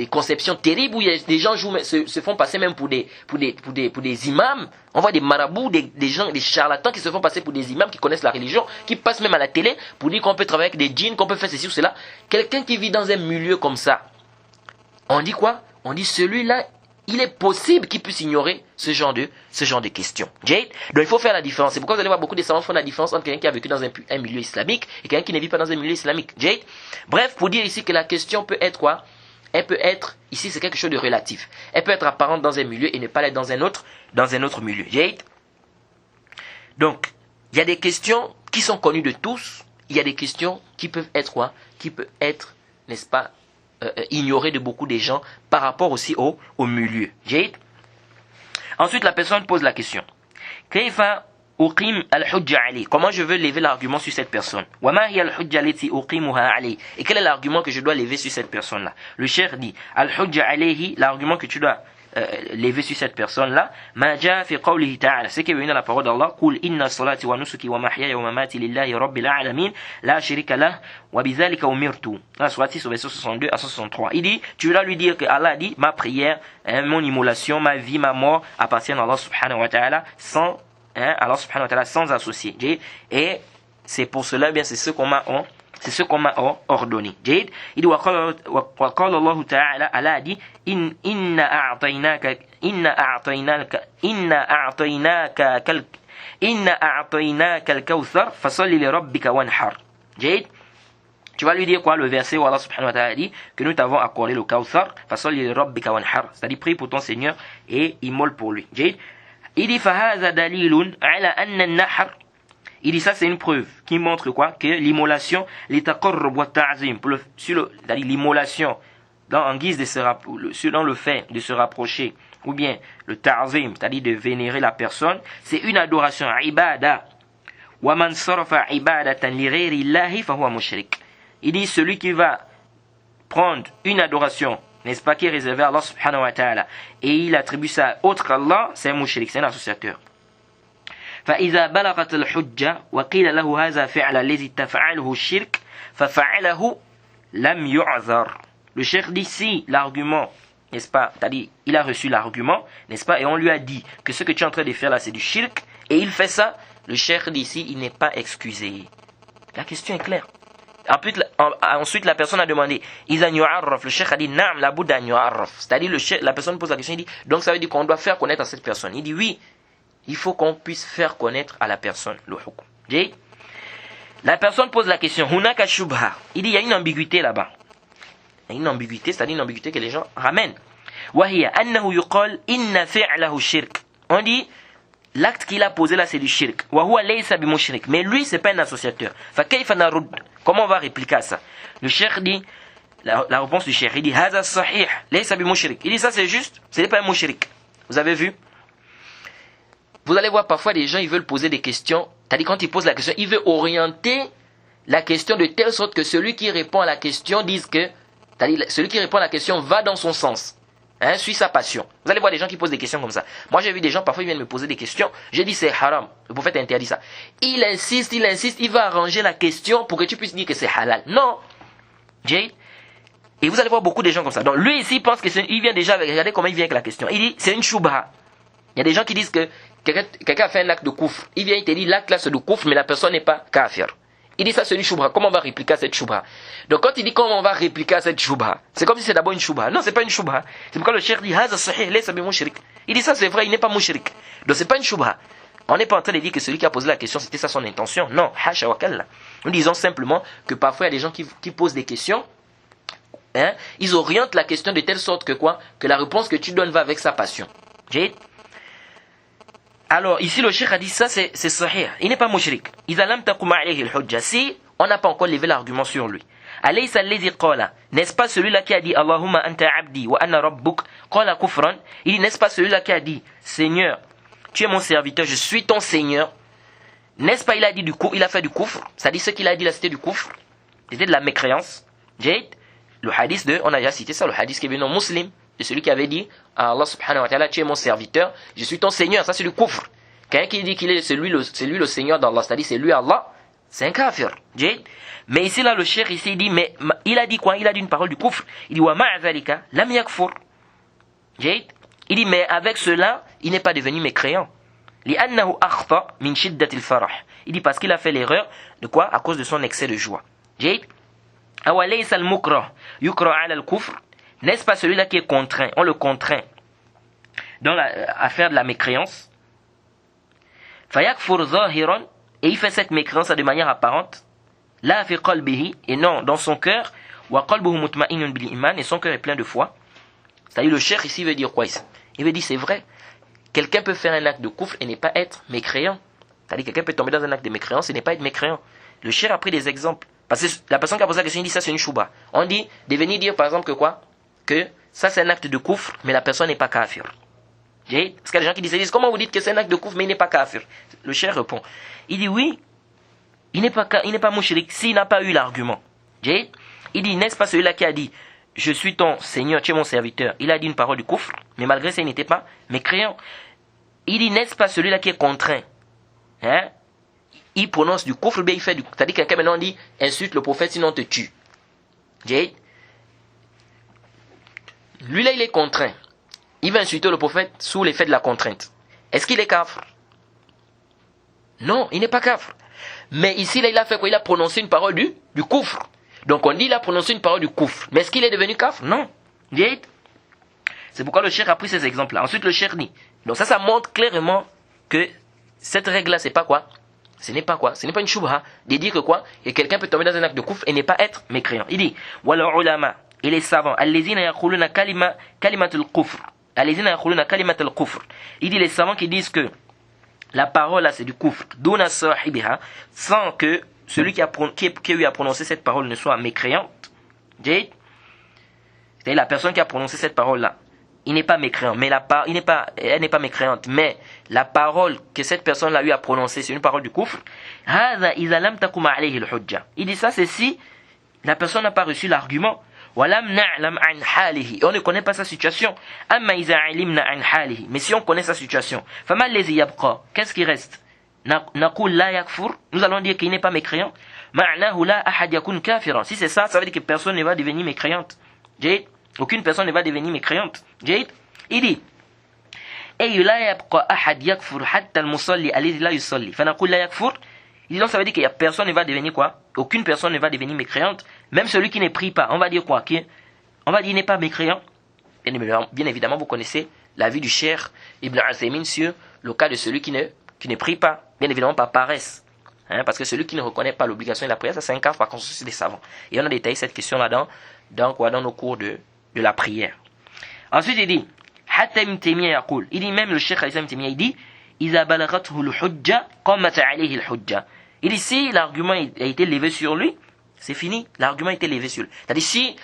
conceptions terribles où des gens se font passer même pour des imams. On voit des marabouts, des gens, des charlatans qui se font passer pour des imams qui connaissent la religion, qui passent même à la télé pour dire qu'on peut travailler avec des djinns, qu'on peut faire ceci ou cela. Quelqu'un qui vit dans un milieu comme ça, on dit quoi? On dit celui-là, il est possible qu'il puisse ignorer ce genre de questions. Jade. Donc il faut faire la différence. C'est pourquoi vous allez voir beaucoup de savants font la différence entre quelqu'un qui a vécu dans un milieu islamique et quelqu'un qui ne vit pas dans un milieu islamique. Jade. Bref, pour dire ici que la question peut être quoi? Elle peut être, ici c'est quelque chose de relatif. Elle peut être apparente dans un milieu et ne pas l'être dans un autre milieu. Jade. Donc, il y a des questions qui sont connues de tous. Il y a des questions qui peuvent être quoi? Qui peuvent être, n'est-ce pas, ignoré de beaucoup de gens par rapport aussi au milieu. Jade. Ensuite, la personne pose la question. Comment je veux lever l'argument sur cette personne? Et quel est l'argument que je dois lever sur cette personne-là? Le cheikh dit, l'argument que tu dois lever sur cette personne-là, ce qui est venu dans la parole d'Allah, قُلْ إِنَّ صَلَاتِ وَنُسُكِ وَمَحْيَايَ وَمَمَاتِ لِلَّهِ رَبِّ الْعَالَمِينَ لَا شَرِيكَ لَهُ وَبِذَلِكَ أُمِرْتُ. Dans la sourate 6, verset 62 à 163. Il dit, tu dois lui dire que Allah dit, ma prière, mon immolation, ma vie, ma mort appartiennent à Allah subhanahu wa ta'ala sans associé. Et c'est pour cela, bien, c'est ce qu'on m'a ordonné. Jade. Il dit وقال الله تعالى Allah dit إنا أعطيناك الكوثر فصل لربك وانحر. Jade. Tu vas lui dire quoi? Le verset où Allah subhanahu wa ta'ala dit que nous t'avons accordé le Kawthar, فصل لربك وانحر. C'est-à-dire prie pour ton Seigneur et immole pour lui. Jade. Il dit فهذا دليل على أن النحر. Il dit ça c'est une preuve qui montre quoi? Que l'immolation, l'itaqarrub wa ta'zim, c'est-à-dire l'immolation en guise de dans le fait de se rapprocher, ou bien le ta'zim, c'est-à-dire de vénérer la personne, c'est une adoration, ibada. Wa man sarafa ibadatan li ghayri llahi fa huwa mushrik. Il dit celui qui va prendre une adoration, n'est-ce pas, qui est réservée à Allah subhanahu wa ta'ala, et il attribue ça autre qu'Allah, c'est un mushrik, c'est un associateur. فإذا بلغت الحجة وقيل له هذا فعل الذي تفعله الشرك ففعله لم يعذر. Le cheikh dit si l'argument, n'est-ce pas, c'est-à-dire il a reçu l'argument, n'est-ce pas, et on lui a dit que ce que tu es en train de faire là c'est du shirk, et il fait ça, le cheikh dit ici il n'est pas excusé. La question est claire. Ensuite la personne a demandé إذا يعرف. Le cheikh a dit نعم لابد أن يعرف. C'est-à-dire la personne pose la question, il dit donc ça veut dire qu'on doit faire connaître à cette personne. Il dit oui. Il faut qu'on puisse faire connaître à la personne le hukm. La personne pose la question, hunaka shubha. Il dit, il y a une ambiguïté là-bas. Il y a une ambiguïté, c'est-à-dire une ambiguïté que les gens ramènent. Wahiya annahu yuqal inna fi'lahu shirk. On dit, l'acte qu'il a posé là, c'est du shirk. Wa huwa laysa bi mushrik. Mais lui, c'est pas un associateur. Fa kayfa narud? Comment on va répliquer à ça? Le cheikh dit, la réponse du cheikh, il dit, Haza sahih, laysa bi mushrik. Il dit, ça c'est juste, ce n'est pas un mushrik. Vous avez vu? Vous allez voir parfois des gens, ils veulent poser des questions. C'est-à-dire quand ils posent la question, ils veulent orienter la question de telle sorte que celui qui répond à la question dise que, c'est-à-dire celui qui répond à la question va dans son sens. Hein, suit sa passion. Vous allez voir des gens qui posent des questions comme ça. Moi j'ai vu des gens, parfois ils viennent me poser des questions. J'ai dit c'est haram. Le prophète interdit ça. Il insiste, il va arranger la question pour que tu puisses dire que c'est halal. Non. Jay. Et vous allez voir beaucoup de gens comme ça. Donc lui ici il pense que il vient déjà avec, regardez comment il vient avec la question. Il dit c'est une shubha. Il y a des gens qui disent que quelqu'un a fait un acte de koufr. Il vient, il te dit l'acte là c'est de koufr, mais la personne n'est pas kafir. Il dit ça c'est une shubha. Comment on va répliquer à cette shubha? Donc quand il dit comment on va répliquer à cette shubha, c'est comme si c'est d'abord une shubha. Non, c'est pas une shubha. C'est pourquoi le cheikh dit Haza sahih laysa bi mushrik. Il dit ça c'est vrai, il n'est pas mushrik. Donc c'est pas une shubha. On n'est pas en train de dire que celui qui a posé la question c'était ça son intention. Non, hasha wa kalla. Nous disons simplement que parfois il y a des gens qui posent des questions. Hein, ils orientent la question de telle sorte que quoi? Que la réponse que tu donnes va avec sa passion. J'ai Alors, ici, le cheikh a dit ça, c'est sahih. Il n'est pas mushrik. Si on n'a pas encore levé l'argument sur lui. N'est-ce pas celui-là qui a dit Allahumma anta abdi wa anna rabbuk qala kufran? Il dit, n'est-ce pas celui-là qui a dit Seigneur, tu es mon serviteur, je suis ton Seigneur? N'est-ce pas, il a dit du coup, il a fait du kufr. C'est-à-dire ce qu'il a dit là, c'était du kufr. C'était de la mécréance. Le hadith on a déjà cité ça, le hadith qui est venu en muslim. De celui qui avait dit à Allah subhanahu wa ta'ala, tu es mon serviteur, je suis ton Seigneur. Ça c'est du kufr. Quelqu'un qui dit qu'il est lui le Seigneur d'Allah, c'est-à-dire c'est lui Allah, c'est un kafir. Mais ici là le cheikh ici il dit, mais il a dit quoi? Il a dit une parole du kufr. Il dit wa ma'azalika lam yakfur. Il dit mais avec cela il n'est pas devenu mécréant. Li'annahu akhta min shiddatil farah. Il dit parce qu'il a fait l'erreur de quoi? À cause de son excès de joie. Awalaysa al-mukrah yukra ala al-kufr. N'est-ce pas celui-là qui est contraint? On le contraint à faire de la mécréance. Fayakfur zahiran, et il fait cette mécréance de manière apparente. La fi qalbihi, et non dans son cœur. Wa qalbuhu mutma'innun bil iman, et son cœur est plein de foi. C'est-à-dire le cheikh ici veut dire quoi ici? Il veut dire c'est vrai. Quelqu'un peut faire un acte de kufr et ne pas être mécréant. C'est-à-dire quelqu'un peut tomber dans un acte de mécréance et ne pas être mécréant. Le cheikh a pris des exemples. Parce que la personne qui a posé la question, il dit ça c'est une chouba. On dit de venir dire par exemple que quoi? Que ça c'est un acte de kufr, mais la personne n'est pas kafir. Parce qu'il y a des gens qui disent comment vous dites que c'est un acte de kufr, mais il n'est pas kafir? Le cheikh répond. Il dit oui, il n'est pas mushrik s'il n'a pas eu l'argument. Il dit, n'est-ce pas celui-là qui a dit je suis ton Seigneur, tu es mon serviteur? Il a dit une parole du kufr, mais malgré ça il n'était pas mécréant. Il dit, n'est-ce pas celui-là qui est contraint? Hein? Il prononce du kufr, bien il fait du kufr. C'est-à-dire que quelqu'un maintenant dit insulte le prophète sinon on te tue. Lui là il est contraint. Il va insulter le prophète sous l'effet de la contrainte. Est-ce qu'il est kafr? Non, il n'est pas kafr. Mais ici là il a fait quoi? Il a prononcé une parole du kufr. Donc on dit il a prononcé une parole du kufr. Mais est-ce qu'il est devenu kafr? Non. C'est pourquoi le cheikh a pris ces exemples là. Ensuite le cheikh dit. Donc ça montre clairement que cette règle là c'est pas quoi? Ce n'est pas quoi? Ce n'est pas une shubha de dire que quoi? Que quelqu'un peut tomber dans un acte de kufr et ne pas être mécréant. Il dit wala ulama, et les savants allazina yaquluna kalimatul kufr. Allazina yaquluna kalimatul kufr. Il dit les savants qui disent que la parole là c'est du kufr duna sahibiha, sans que celui qui a eu à prononcer cette parole ne soit mécréante. C'est-à-dire la personne qui a prononcé cette parole là, il n'est pas mécréant, mais elle n'est pas mécréante, mais la parole que cette personne a eu à prononcer, c'est une parole du kufr. Il dit ça, c'est si la personne n'a pas reçu l'argument. Et on ne connaît pas sa situation. Mais si on connaît sa situation, qu'est-ce qui reste? Nous allons dire qu'il n'est pas mécréant. Si c'est ça, ça veut dire que personne ne va devenir mécréante. Aucune personne ne va devenir mécréante. Il dit il dit donc ça veut dire que personne ne va devenir quoi? Aucune personne ne va devenir mécréante. Même celui qui ne prie pas. On va dire quoi? On va dire qu'il n'est pas mécréant. Bien évidemment, vous connaissez l'avis du cheikh Ibn Uthaymin sur le cas de celui qui ne prie pas. Bien évidemment par paresse. Parce que celui qui ne reconnaît pas l'obligation de la prière, ça c'est un cas par consensus des savants. Et on a détaillé cette question là dans nos cours de la prière. Ensuite il dit, il dit même le cheikh Ibn Taymiyyah, il dit إذا بلغته الحجة قامت عليه الحجة. Il dit si l'argument a été levé sur lui, c'est fini, l'argument a été levé sur lui. C'est-à-dire si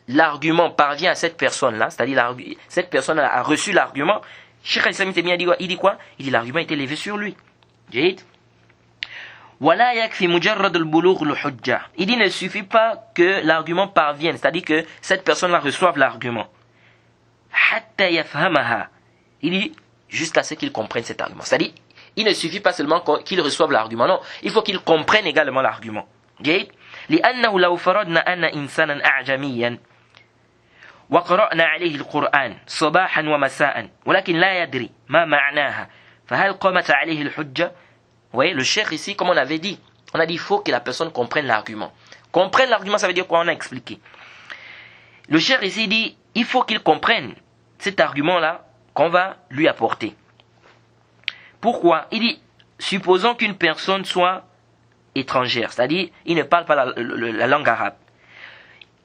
l'argument parvient à cette personne-là, c'est-à-dire cette personne a reçu l'argument, Cheikh al-Islam il dit quoi? Il dit l'argument a été levé sur lui. Il dit ne suffit pas que l'argument parvienne, c'est-à-dire que cette personne-là reçoive l'argument. Il dit jusqu'à ce qu'il comprenne cet argument. C'est-à-dire, il ne suffit pas seulement qu'il reçoive l'argument, non, il faut qu'il comprenne également l'argument. لأنه لو فرضنا أن إنسانا أعجميا وقرأنا عليه القرآن صباحا ومساء ولكن لا يدري ما معناها فهل قامت عليه الحجة. Vous voyez, le cheikh ici, comme on avait dit, on a dit il faut que la personne comprenne l'argument. Comprenne l'argument, ça veut dire quoi? On a expliqué. Le cheikh ici dit il faut qu'il comprenne cet argument-là qu'on va lui apporter. Pourquoi? Il dit supposons qu'une personne soit étrangère, c'est-à-dire il ne parle pas la langue arabe.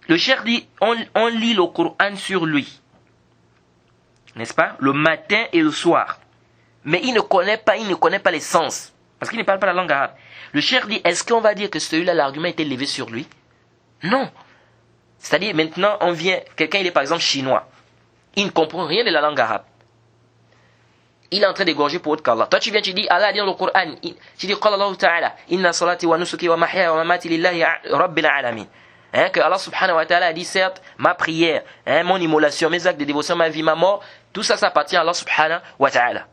Le cheikh dit on lit le Coran sur lui, n'est-ce pas, le matin et le soir, mais il ne connaît pas les sens parce qu'il ne parle pas la langue arabe. Le cheikh dit est-ce qu'on va dire que celui-là l'argument a été levé sur lui? Non. C'est-à-dire maintenant on vient, quelqu'un il est par exemple chinois, il ne comprend rien de la langue arabe, il est en train d'égorger pour autre qu'Allah. Toi tu viens, tu dis Allah dit dans le Coran, tu dis Qala Allah Ta'ala inna salati wa nusuki wa mahyaya wa mamati lillahi rabbil alamin. Que Allah subhanahu wa ta'ala a dit certes ma prière, mon immolation, mes actes de dévotion, ma vie, ma mort, tout ça ça appartient à Allah subhanahu wa ta'ala.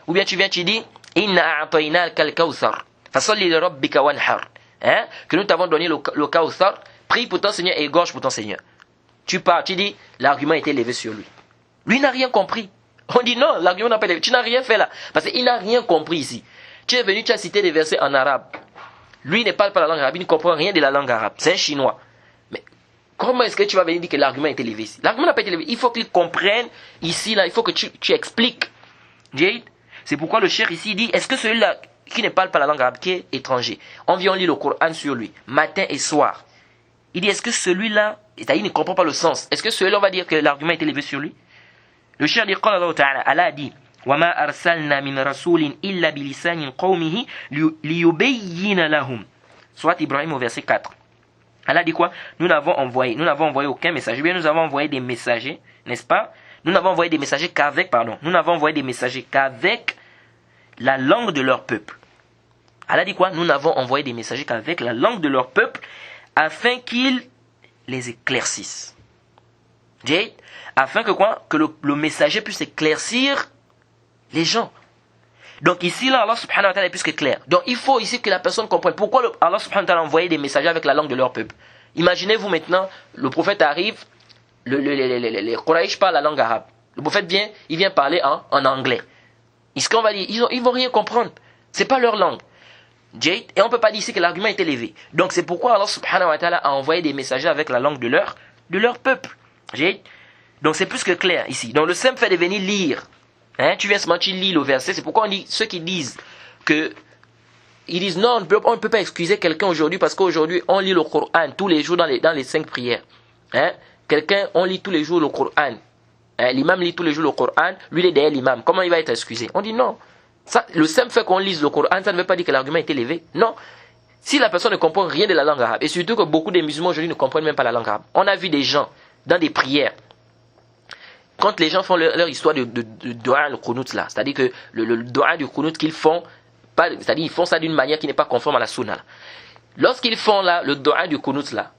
Ou bien tu viens, tu dis inna a'tainaka al-kawthar fasalli li rabbika wanhar. Que nous t'avons donné le kawthar, prie pour ton Seigneur et égorge pour ton Seigneur. Tu pars, tu dis l'argument a été levé sur lui. Lui n'a rien compris. On dit non, l'argument n'a pas été levé. Tu n'as rien fait là. Parce qu'il n'a rien compris ici. Tu es venu, tu as cité des versets en arabe. Lui ne parle pas la langue arabe, il ne comprend rien de la langue arabe. C'est un chinois. Mais comment est-ce que tu vas venir dire que l'argument a été levé ici? L'argument n'a pas été levé. Il faut qu'il comprenne ici, là, il faut que tu expliques. C'est pourquoi le cheikh ici dit, est-ce que celui-là qui ne parle pas la langue arabe, qui est étranger, on vient lire le Coran sur lui, matin et soir. Il dit, est-ce que celui-là, c'est-à-dire il ne comprend pas le sens, est-ce que celui-là, on va dire que l'argument a été levé sur lui? Le cheikh dit, Allah a dit, وَمَا أَرْسَلْنَا مِنْ رَسُولٍ إِلَّا بِلِسَانٍ قَوْمِهِ لِيُبَيِّنَ لَهُمْ. Soit Ibrahim au verset 4. Allah dit quoi? Nous n'avons envoyé aucun messager, bien nous avons envoyé des messagers, n'est-ce pas? Nous n'avons envoyé des messagers qu'avec la langue de leur peuple. Allah dit quoi? Nous n'avons envoyé des messagers qu'avec la langue de leur peuple, afin qu'ils les éclaircissent. Afin que quoi? Que le messager puisse éclaircir les gens. Donc ici, là, Allah subhanahu wa ta'ala est plus que clair. Donc il faut ici que la personne comprenne pourquoi Allah subhanahu wa ta'ala a envoyé des messagers avec la langue de leur peuple. Imaginez-vous maintenant, le prophète arrive, les Quraysh parlent la langue arabe. Le prophète vient, il vient parler en anglais. Est-ce qu'on va dire, ils vont rien comprendre. C'est pas leur langue. Et on ne peut pas dire ici que l'argument est élevé. Donc c'est pourquoi Allah subhanahu wa ta'ala a envoyé des messagers avec la langue de leur peuple. Donc c'est plus que clair ici. Donc le simple fait de venir lire, tu viens seulement, tu lis le verset. C'est pourquoi on dit, ceux qui disent que, ils disent non, on ne peut pas excuser quelqu'un aujourd'hui parce qu'aujourd'hui on lit le Coran tous les jours dans les 5 prières. Quelqu'un, on lit tous les jours le Coran. L'imam lit tous les jours le Coran, lui il est derrière l'imam. Comment il va être excusé? On dit non. Ça, le simple fait qu'on lise le Coran, ça ne veut pas dire que l'argument est élevé. Non. Si la personne ne comprend rien de la langue arabe, et surtout que beaucoup des musulmans aujourd'hui ne comprennent même pas la langue arabe. On a vu des gens dans des prières, quand les gens font leur histoire de doha le qunut là, c'est-à-dire que le doha du qunut qu'ils font, c'est-à-dire ils font ça d'une manière qui n'est pas conforme à la sunna. Lorsqu'ils font là le doha du qunut là,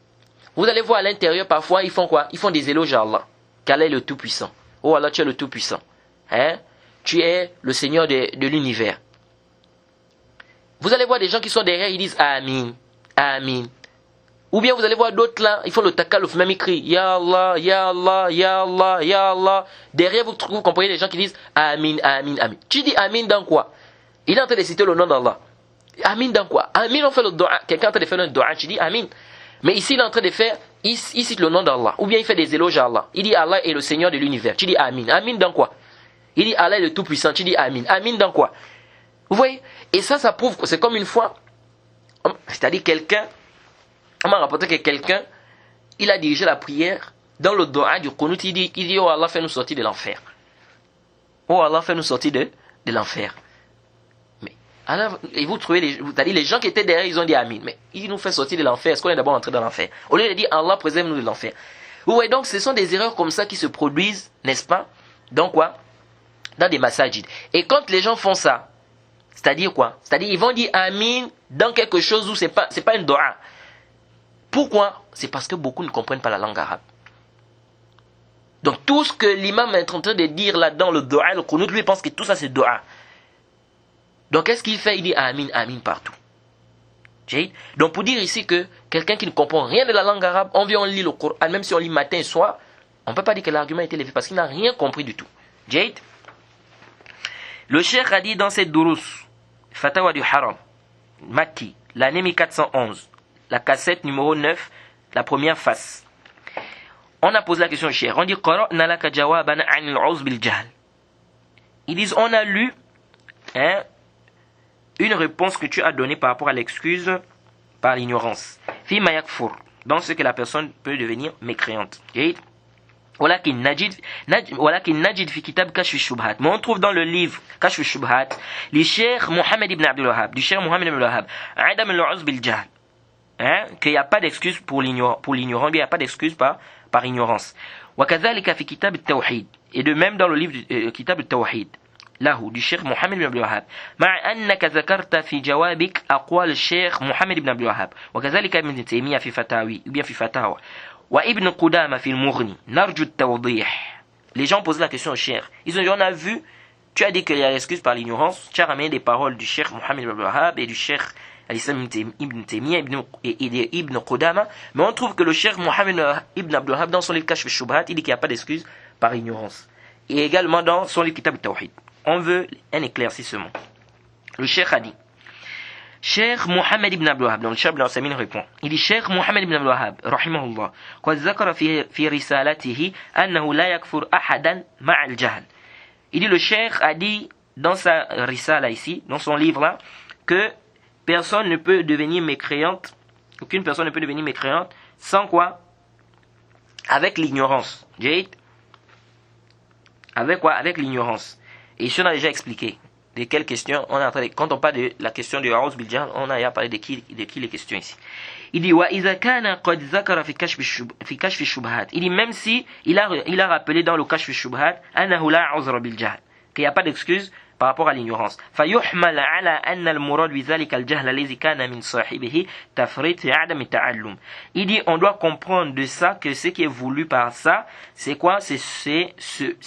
vous allez voir à l'intérieur parfois ils font quoi? Ils font des éloges à Allah. Qu'Allah est le tout-puissant. Oh Allah, tu es le tout-puissant. Tu es le Seigneur de l'univers. Vous allez voir des gens qui sont derrière, ils disent Amin, Amin. Ou bien vous allez voir d'autres là, ils font le takaluf, même ils crient Ya Allah, Ya Allah, Ya Allah, Ya Allah. Derrière vous comprenez des gens qui disent Amin, Amin, Amin. Tu dis Amin dans quoi? Il est en train de citer le nom d'Allah. Amin dans quoi? Amin on fait le doa. Quelqu'un est en train de faire un doa, tu dis Amin. Mais ici il est en train de faire, il cite le nom d'Allah. Ou bien il fait des éloges à Allah. Il dit Allah est le Seigneur de l'univers. Tu dis Amin. Amin dans quoi? Il dit Allah est le tout-puissant. Tu dis Amin. Amin dans quoi? Vous voyez? Et ça prouve que c'est comme une fois, c'est-à-dire quelqu'un, on m'a rapporté que quelqu'un, il a dirigé la prière dans le doha du qunut, il dit oh Allah fais-nous sortir de l'enfer. Oh Allah fais-nous sortir de de l'enfer. Mais alors, et vous trouvez, c'est-à-dire les gens qui étaient derrière, ils ont dit Amin. Mais il nous fait sortir de l'enfer. Est-ce qu'on est d'abord entré dans l'enfer? Au lieu de dire Allah préserve-nous de l'enfer. Vous voyez, donc ce sont des erreurs comme ça qui se produisent, n'est-ce pas? Donc quoi? Dans des massajids. Et quand les gens font ça, c'est-à-dire quoi? C'est-à-dire ils vont dire Amin dans quelque chose où c'est pas une dua. Pourquoi? C'est parce que beaucoup ne comprennent pas la langue arabe. Donc tout ce que l'imam est en train de dire là dans le dua, le qunut, lui pense que tout ça c'est dua. Donc qu'est-ce qu'il fait? Il dit Amin, Amin partout. Donc pour dire ici que quelqu'un qui ne comprend rien de la langue arabe, on vient on lit le Coran, même si on lit matin et soir, on ne peut pas dire que l'argument a été levé parce qu'il n'a rien compris du tout. Jade. Le cheikh a dit dans cette durous, Fatawa du Haram, Makki, l'année 1411, la cassette numéro 9, la première face. On a posé la question au cheikh, on dit Qara'na laka jawaban 'an al-'uz bil jahl. Ils disent on a lu une réponse que tu as donnée par rapport à l'excuse par l'ignorance. Fi ma yakfur, dans ce que la personne peut devenir mécréante. ولكن نجد في كتاب كشف الشبهات. Mais on trouve dans le livre كشف الشبهات للشيخ محمد بن عبد الوهاب, du cheikh Mohammed ibn Abdul Wahhab, عدم العذر بالجهل, qu'il n'y a pas d'excuse pour l'ignorant, il n'y a pas d'excuse par ignorance. وكذلك في كتاب التوحيد, et de même dans le livre كتاب التوحيد له du cheikh Mohammed ibn Abdul Wahhab, مع أنك ذكرت في جوابك أقوال الشيخ محمد بن عبد الوهاب وكذلك ابن تيمية في فتاوي ou bien في فتاوى وابن قدامة في المغني نرجو التوضيح. Les gens posent la question au cheikh. Ils ont dit, on a vu, tu as dit qu'il y a l'excuse par l'ignorance, tu as ramené des paroles du cheikh Mohammed ibn Wahhab et du cheikh Al-Islam ibn Taymiyyah et ibn Qudama, mais on trouve que le cheikh Mohammed ibn Abdul Wahhab dans son livre Kashf al-Shubuhat, il dit qu'il n'y a pas d'excuse par ignorance. Et également dans son livre Kitab al-Tawhid. On veut un éclaircissement. Le cheikh a dit, Cheikh Mohammed ibn Abdul Wahhab, donc le cheikh Ibn Usaymin répond. Il dit Cheikh Mohammed ibn Abdul Wahhab, rahimahullah, قد ذكر في رسالته أنه لا يكفر أحدا مع الجهل. Il dit le cheikh a dit dans sa risala ici, dans son livre là, que personne ne peut devenir mécréante, aucune personne ne peut devenir mécréante sans quoi? Avec l'ignorance. Avec quoi? Avec l'ignorance. Et ici on a déjà expliqué. De quelles questions on est en train de... Quand on parle de la question du A'uz bil Jahl, on a parlé de qui les questions ici. Il dit وَإِذَا كَانَ قَدْ ذَكَرَ في كشف الشبهات. Il dit même si il a rappelé dans le كشف الشبهات أنه لا عذر بالجهل, qu'il n'y a pas d'excuse par rapport à l'ignorance. فيحمل على أن المراد بذلك الجهل الذي كان من صاحبه تفريط في عدم التعلم. Il dit on doit comprendre de ça que ce qui est voulu par ça, c'est quoi? C'est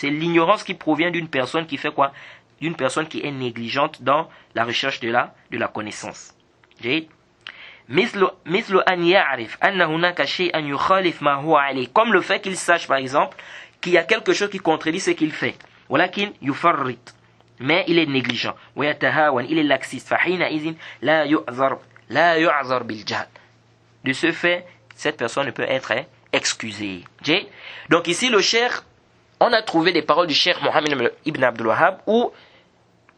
l'ignorance qui provient d'une personne qui fait quoi? D'une personne qui est négligente dans la recherche de la connaissance. مثل أن يعرف أن هناك شيئا يخالف ما هو عليه, comme le fait qu'il sache par exemple qu'il y a quelque chose qui contredit ce qu'il fait, ولكن يفرط, mais il est négligent, ويتهاون, il est laxiste, فحينئذ لا يعذر بالجهل. De ce fait, cette personne ne peut être excusée. Donc ici le cheikh, on a trouvé des paroles du cheikh Mohammed ibn Abdul Wahhab où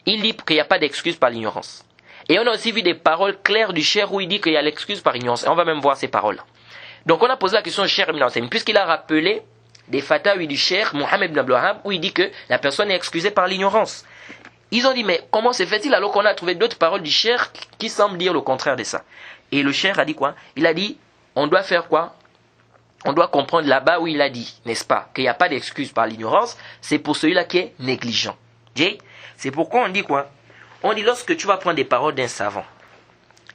il dit qu'il n'y a pas d'excuse par l'ignorance. Et on a aussi vu des paroles claires du cheikh où il dit qu'il y a l'excuse par ignorance. Et on va même voir ces paroles-là. Donc on a posé la question au cheikh Ibn Usaymin, puisqu'il a rappelé des fatawi du cheikh Mohammed ibn Abdul Wahhab où il dit que la personne est excusée par l'ignorance. Ils ont dit, mais comment se fait-il alors qu'on a trouvé d'autres paroles du cheikh qui semblent dire le contraire de ça? Et le cheikh a dit quoi? Il a dit, on doit faire quoi? On doit comprendre là-bas où il a dit, n'est-ce pas, qu'il n'y a pas d'excuse par l'ignorance, c'est pour celui-là qui est négligent. C'est pourquoi on dit quoi? On dit lorsque tu vas prendre des paroles d'un savant,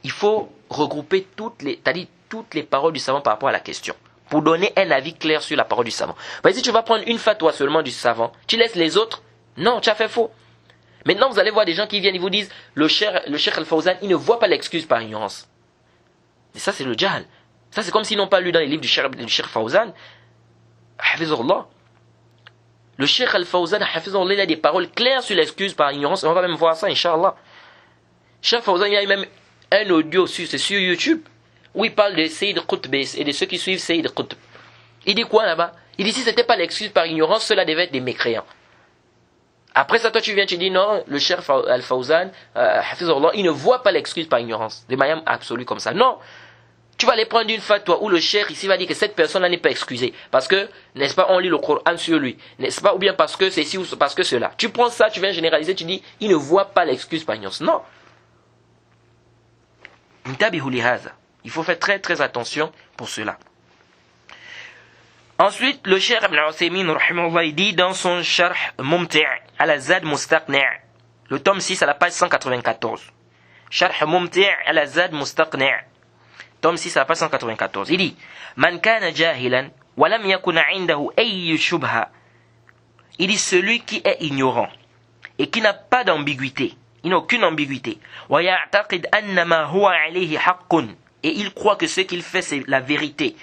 il faut regrouper toutes les paroles du savant par rapport à la question, pour donner un avis clair sur la parole du savant. Mais si tu vas prendre une fatwa seulement du savant, tu laisses les autres, non, tu as fait faux. Maintenant vous allez voir des gens qui viennent, ils vous disent, le cheikh Al-Fawzan, il ne voit pas l'excuse par ignorance. Et ça c'est le jahl. Ça c'est comme s'ils n'ont pas lu dans les livres du cheikh Fawzan, Hafizullah. Le cheikh Al-Fawzan, Hafizullah, il a des paroles claires sur l'excuse par ignorance. Et on va même voir ça, Inch'Allah. Cheikh Fawzan, il y a même un audio c'est sur YouTube où il parle de Sayyid Qutb et de ceux qui suivent Sayyid Qutb. Il dit quoi là-bas? Il dit si c'était pas l'excuse par ignorance, cela devait être des mécréants. Après ça, toi tu viens, tu dis non, le cheikh Al-Fawzan, Hafizullah, il ne voit pas l'excuse par ignorance, de manière absolue comme ça. Non. Tu vas aller prendre une fatwa où le cheikh ici va dire que cette personne-là n'est pas excusée. Parce que, n'est-ce pas, on lit le Coran sur lui. N'est-ce pas, ou bien parce que ceci ou parce que cela. Tu prends ça, tu viens généraliser, tu dis, il ne voit pas l'excuse par ignorance. Non. Il faut faire très très attention pour cela. Ensuite, le cheikh Ibn Uthaymin, il dit dans son Sharh Mumti' ala Zad Mustaqni', le tome 6 à la page 194. Sharh Mumti' ala Zad Mustaqni', tome 6 à la page 194. Il dit, Man kana jahilan, wa lam yakun 'indahu ayy shubha. Il dit, celui qui est ignorant et qui n'a pas d'ambiguïté, il n'a aucune ambiguïté. Wa ya'taqid anna ma huwa 'alayhi haqqun. Et il croit que ce qu'il fait c'est la vérité.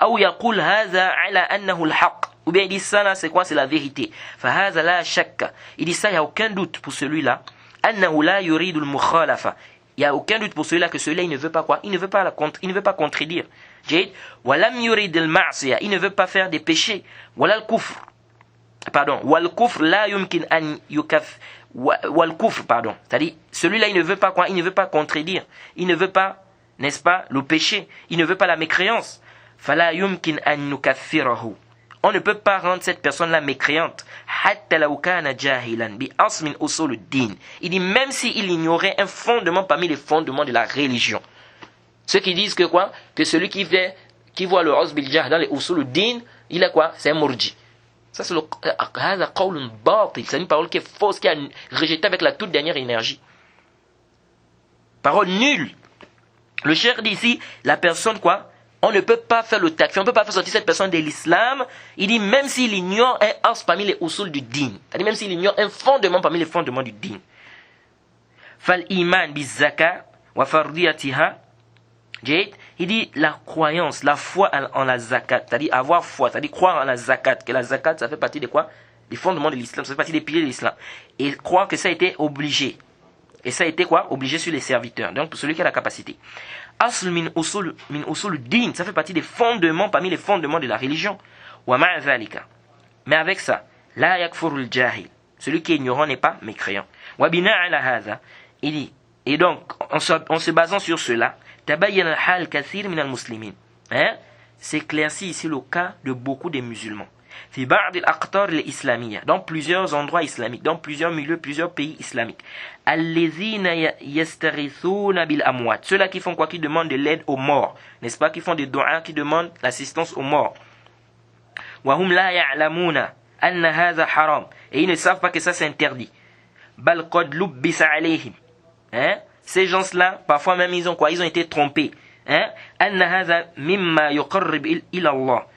Ou yaqul hadha 'ala annahu al-haqq. Ou bien il dit ça là c'est quoi, c'est la vérité. Fa hadha la shakka. Il dit ça, il y a aucun doute pour celui-là. Annahu la yuridu al-mukhalafa. Il y a aucun doute pour celui-là que celui-là il ne veut pas quoi, il ne veut pas contredire. Wa lam yurid al-ma'siyah. Il ne veut pas faire des péchés. Wala al-kufr. Pardon, wal kufr la yumkin an yukaf wal kufr, pardon. C'est-à-dire celui-là il ne veut pas quoi, il ne veut pas contredire. Il ne veut pas, n'est-ce pas, le péché, il ne veut pas la mécréance. Fala yumkin an nukaffirahu. On ne peut pas rendre cette personne-là mécréante. Hatta law kana jahilan bi asl min usul ad-din. Il dit même s'il ignorait un fondement parmi les fondements de la religion. Ceux qui disent que quoi, que celui qui voit le Uz bil Jahl dans les usul ad-din, il est quoi, c'est un murji. Ça c'est c'est une parole qui est fausse, qui est rejetée avec la toute dernière énergie. Parole nulle. Le cheikh dit ici, la personne quoi, on ne peut pas faire le takfir, on ne peut pas faire sortir cette personne de l'islam. Il dit même s'il ignore un as parmi les usul du din. C'est-à-dire même s'il ignore un fondement parmi les fondements du din. Fal iman biz zakat wa fardiyatiha. Il dit la croyance, la foi en la zakat, c'est-à-dire avoir foi, c'est-à-dire croire en la zakat, que la zakat ça fait partie de quoi? Des fondements de l'islam, ça fait partie des piliers de l'islam. Et croire que ça a été obligé. Et ça a été quoi? Obligé sur les serviteurs. Donc pour celui qui a la capacité. Asl min usul din, ça fait partie des fondements parmi les fondements de la religion. Wa ma'a zalika. Mais avec ça, la yakfurul jahil. Celui qui est ignorant n'est pas mécréant. Wa bina'a ala hadha. Il dit, et donc en se basant sur cela, tabayyan al-hal kathir min al-muslimin. C'est clairci ici le cas de beaucoup des musulmans. Fi ba'd al-aqtar al-islamiyya, dans plusieurs endroits islamiques, dans plusieurs milieux, plusieurs pays islamiques. Allazina yastaghithuna bil amwat. Ceux-là qui font quoi, qui demandent de l'aide aux morts, n'est-ce pas, qui font des du'a, qui demandent l'assistance aux morts. Wa hum la ya'lamuna anna hadha haram. Et ils ne savent pas que ça c'est interdit. Bal qad lubbisa alayhim. Ces gens-là, parfois même ils ont quoi, ils ont été trompés. Anna hadha mimma yuqarrib ila Allah.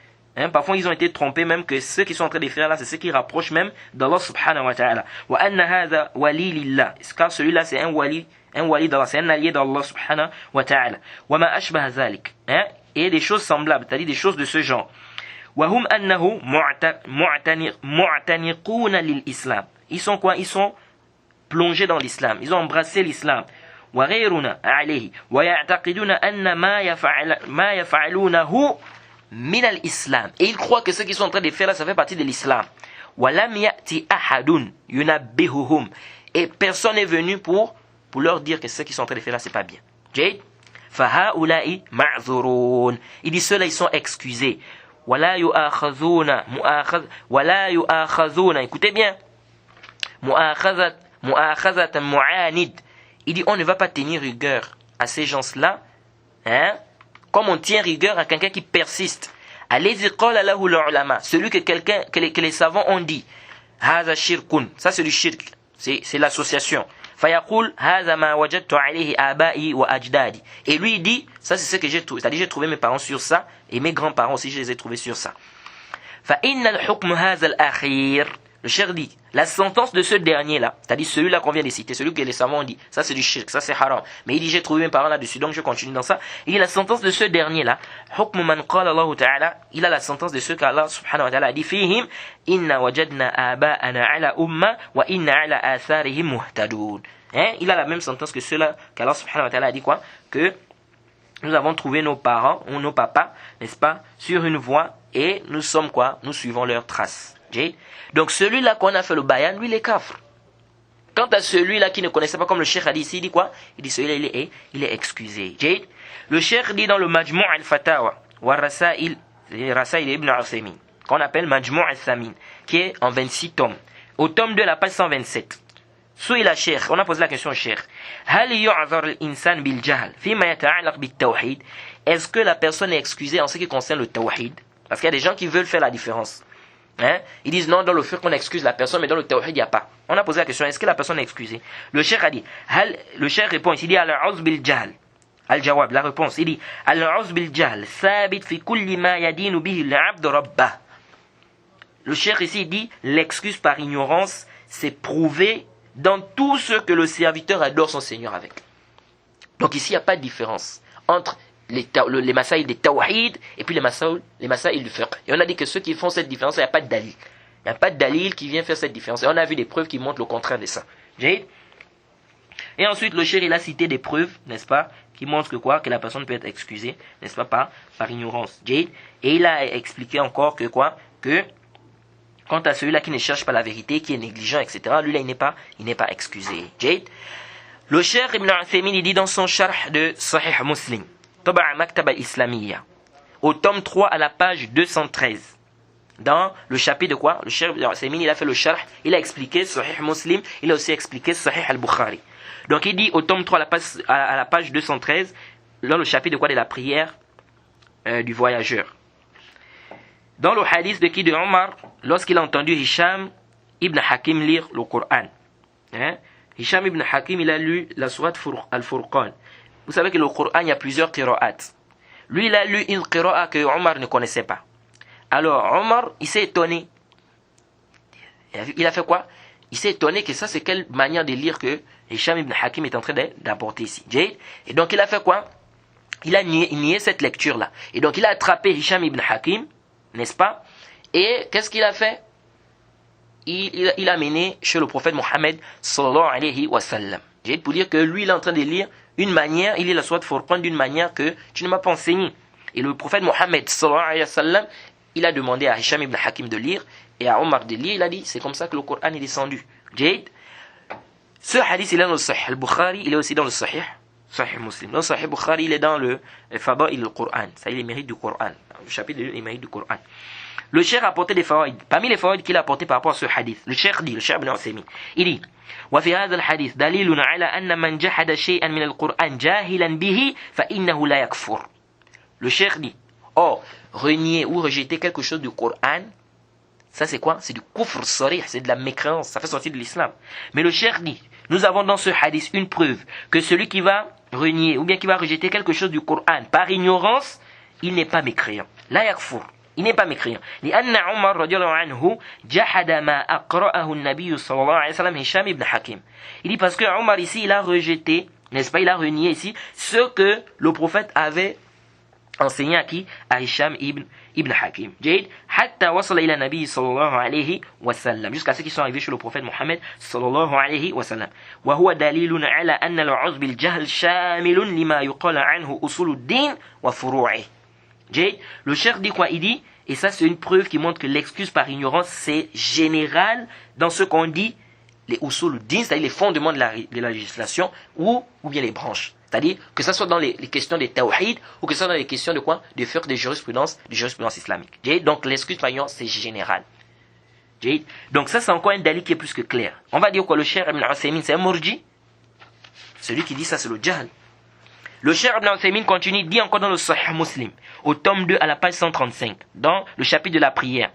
Parfois ils ont été trompés même que ceux qui sont en train de faire là, c'est ceux qui rapprochent même d'Allah subhanahu wa ta'ala. Wa anna hadha wali lillah. Car celui-là c'est un wali d'Allah, c'est un allié d'Allah subhanahu wa ta'ala. Wa ma ashbaha zalik. Et des choses semblables, c'est-à-dire des choses de ce genre. Wa hum annahu mu'taniquna lil islam. Ils sont quoi? Ils sont plongés dans l'islam. Ils ont embrassé l'islam. Wa ghayruna alayhi. Wa ya'taqiduna anna ma yaf'alunahu min al-islam. Et ils croient que ce qu'ils sont en train de faire là, ça fait partie de l'islam. Walam ya'ti ahadun yunabbihuhum. Et personne n'est venu pour leur dire que ce qu'ils sont en train de faire là, c'est pas bien. Jade. Fahaula'i ma'zurun. Il dit ceux-là, ils sont excusés. Wala yu'akhazuna écoutez bien. Mu'akhazatan mu'anid. Il dit on ne va pas tenir rigueur à ces gens-là, comme on tient rigueur à quelqu'un qui persiste. Allez-y qala lahu l'ulama, celui que les savants ont dit. Haza shirkun, ça c'est du shirk, c'est l'association. Fayaqul haza ma wajadtu alayhi aba'i wa ajdadi. Et lui il dit ça c'est ce que j'ai trouvé, c'est-à-dire j'ai trouvé mes parents sur ça et mes grands-parents aussi je les ai trouvés sur ça. Fa inna al-hukm haza al-akhir. Le cheikh dit, la sentence de ce dernier-là, c'est-à-dire celui-là qu'on vient de citer, celui que les savants ont dit, ça c'est du shirk, ça c'est haram. Mais il dit, j'ai trouvé mes parents là-dessus, donc je continue dans ça. Il dit, la sentence de ce dernier-là, hukm man qala Allah ta'ala, il a la sentence de ceux qu'Allah subhanahu wa ta'ala a dit, fihim, inna wajadna aba'ana ala umma, wa inna ala atharihim muhtadun. Il a la même sentence que ceux-là, qu'Allah subhanahu wa ta'ala a dit quoi? Que nous avons trouvé nos parents, ou nos papas, n'est-ce pas, sur une voie, et nous sommes quoi? Nous suivons leurs traces. Donc celui-là qu'on a fait le bayan, lui il est kafr. Quant à celui-là qui ne connaissait pas, comme le cheikh a dit ici, il dit quoi? Il dit celui-là, il est excusé. Le cheikh dit dans le Majmou' al-Fatawa, wa Rasail ibn Uthaymin, qu'on appelle Majmou' al-Thamin, qui est en 26 tomes. Au tome 2, la page 127. Souila cheikh, on a posé la question au cheikh. Hal yu'adhar al-insan bil jahl fima yata'allaq bit tawhid? Est-ce que la personne est excusée en ce qui concerne le tawhid? Parce qu'il y a des gens qui veulent faire la différence. Hein? Ils disent non, dans le fait qu'on excuse la personne, mais dans le tawhid, il n'y a pas. On a posé la question, est-ce que la personne est excusée? Le cheikh a dit, le cheikh répond, il dit al-'uz bil jahl. Al-jawab, la réponse, il dit al-'uz bil jahl thabit fi kulli ma yadinu bihi al-'abd rabbah. Le cheikh ici dit l'excuse par ignorance, c'est prouvé dans tout ce que le serviteur adore son Seigneur avec. Donc ici, il n'y a pas de différence entre les masaïl des tawhid et puis les masaïl du fiqh. Et on a dit que ceux qui font cette différence, il n'y a pas de dalil. Il n'y a pas de dalil qui vient faire cette différence. Et on a vu des preuves qui montrent le contraire de ça. Et ensuite, le cheikh, il a cité des preuves, n'est-ce pas, qui montrent que quoi? Que la personne peut être excusée, n'est-ce pas, par ignorance. Et il a expliqué encore que quoi? Que quant à celui-là qui ne cherche pas la vérité, qui est négligent, etc., lui-là, il n'est pas excusé. Le cheikh Ibn Uthaymin, il dit dans son sharh de Sahih Muslim, Taba'a Maktaba Islamiyya, au tome 3 à la page 213, dans le chapitre de quoi? Le cheikh Ibn Uthaymin, il a fait le sharh, il a expliqué Sahih Muslim, il a aussi expliqué Sahih al-Bukhari. Donc il dit au tome 3 à la page 213, dans le chapitre de quoi? De la prière du voyageur. Dans le hadith de qui? De Omar, lorsqu'il a entendu Hisham ibn Hakim lire le Coran. Hisham ibn Hakim, il a lu la sourate Al-Furqan. Vous savez que le Coran, il y a plusieurs qira'at. Lui, il a lu une qira'a que Omar ne connaissait pas. Alors, Omar, il s'est étonné. Il a fait quoi? Il s'est étonné que ça, c'est quelle manière de lire que Hisham ibn Hakim est en train d'apporter ici. Et donc, il a fait quoi? Il a nié cette lecture-là. Et donc, il a attrapé Hisham ibn Hakim, n'est-ce pas? Et qu'est-ce qu'il a fait? Il a mené chez le prophète Mohammed sallallahu alayhi wa sallam. Pour dire que lui, il est en train de lire une manière, il lit la sourate Furqan d'une manière que tu ne m'as pas enseigné. Et le prophète Mohammed sallallahu alayhi wa sallam, il a demandé à Hisham ibn Hakim de lire et à Omar de lire. Il a dit, c'est comme ça que le Coran est descendu. Ce hadith, il est dans le Sahih al-Bukhari, il est aussi dans le Sahih Muslim. Dans le Sahih Bukhari, il est dans le Fada'il al-Qur'an. Ça, il est les mérites du Coran. Le chapitre de les mérites du Coran. Le cheikh a apporté des fawaïd. Parmi les fawaïd qu'il a apporté par rapport à ce hadith, le cheikh Ibn Uthaymin, il dit وفي هذا الحديث دليل على أن من جحد شيئا من القرآن جاهلا به فإنه لا يكفر. Le cheikh dit, renier ou rejeter quelque chose du Coran, ça c'est quoi? C'est du kufr sarih, c'est de la mécréance, ça fait sortir de l'islam. Mais le cheikh dit, nous avons dans ce hadith une preuve que celui qui va renier ou bien qui va rejeter quelque chose du Coran par ignorance, il n'est pas mécréant. La yakfur. Il n'est pas mécréant. لأن عمر رضي الله عنه جحد ما أقرأه النبي صلى الله عليه وسلم هشام ibn Hakim. Il dit parce que Omar ici, il a rejeté, n'est-ce pas, il a renié ici ce que le prophète avait enseigné à qui? À Hisham ibn Hakim. حتى وصل إلى النبي صلى الله عليه وسلم. Jusqu'à ce qu'ils sont arrivés chez le prophète Mohammed صلى الله عليه وسلم. وهو دليل على أن العذر بالجهل شامل لما يقال عنه أصول الدين وفروعه. Le cheikh dit quoi? Il dit, et ça c'est une preuve qui montre que l'excuse par ignorance c'est général dans ce qu'on dit les usul din, c'est-à-dire les fondements de la législation ou bien les branches. C'est-à-dire que ça soit dans les questions des tawhid ou que ça soit dans les questions de quoi? De fiqh, de jurisprudence islamique. Donc l'excuse par ignorance c'est général. Donc ça c'est encore un dalil qui est plus que clair. On va dire quoi? Le cheikh Ibn Uthaymin c'est un murji. Celui qui dit ça c'est le jahl. Le cheikh Ibn Uthaymin continue, dit encore dans le Sahih Muslim, au tome 2 à la page 135, dans le chapitre de la prière.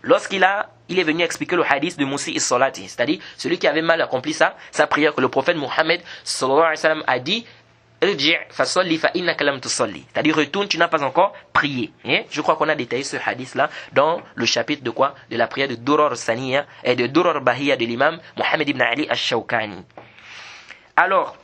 Lorsqu'il est venu expliquer le hadith de Musi Salati, c'est-à-dire celui qui avait mal accompli sa prière, que le prophète Mohammed sallallahu alayhi wa sallam a dit, Irji' fasalli fa innaka lam tusalli. C'est-à-dire retourne, tu n'as pas encore prié. Je crois qu'on a détaillé ce hadith-là dans le chapitre de quoi? De la prière de Durar Saniya et de Durar Bahiyya de l'imam Mohammed ibn Ali al-Shawkani. Alors,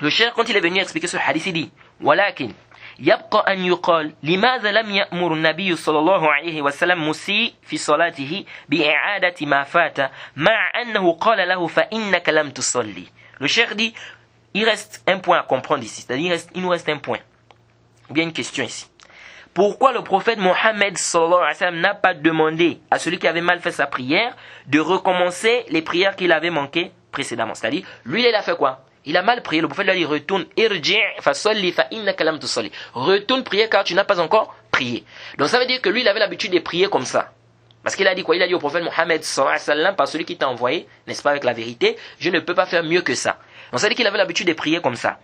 le cheikh, quand il est venu expliquer ce hadith, il dit ولكن يبقى أن يقال لماذا لم يأمر النبي صلى الله عليه وسلم مسيء في صلاته بإعادة ما فات مع أنه قال له فإنك لم تصلي. Le cheikh dit, il reste un point à comprendre ici, c'est-à-dire il nous reste un point, ou bien une question ici. Pourquoi le prophète Mohammed sallallahu alayhi wa sallam n'a pas demandé à celui qui avait mal fait sa prière de recommencer les prières qu'il avait manquées précédemment. C'est-à-dire, lui, il a fait quoi? Il a mal prié. Le prophète lui a dit, retourne, irji' fa salli fa innaka lam tusalli. Retourne prier car tu n'as pas encore prié. Donc ça veut dire que lui, il avait l'habitude de prier comme ça. Parce qu'il a dit quoi? Il a dit au prophète Mohammed sallallahu alayhi wa sallam, par celui qui t'a envoyé, n'est-ce pas, avec la vérité, je ne peux pas faire mieux que ça. Donc ça veut dire qu'il avait l'habitude de prier comme ça.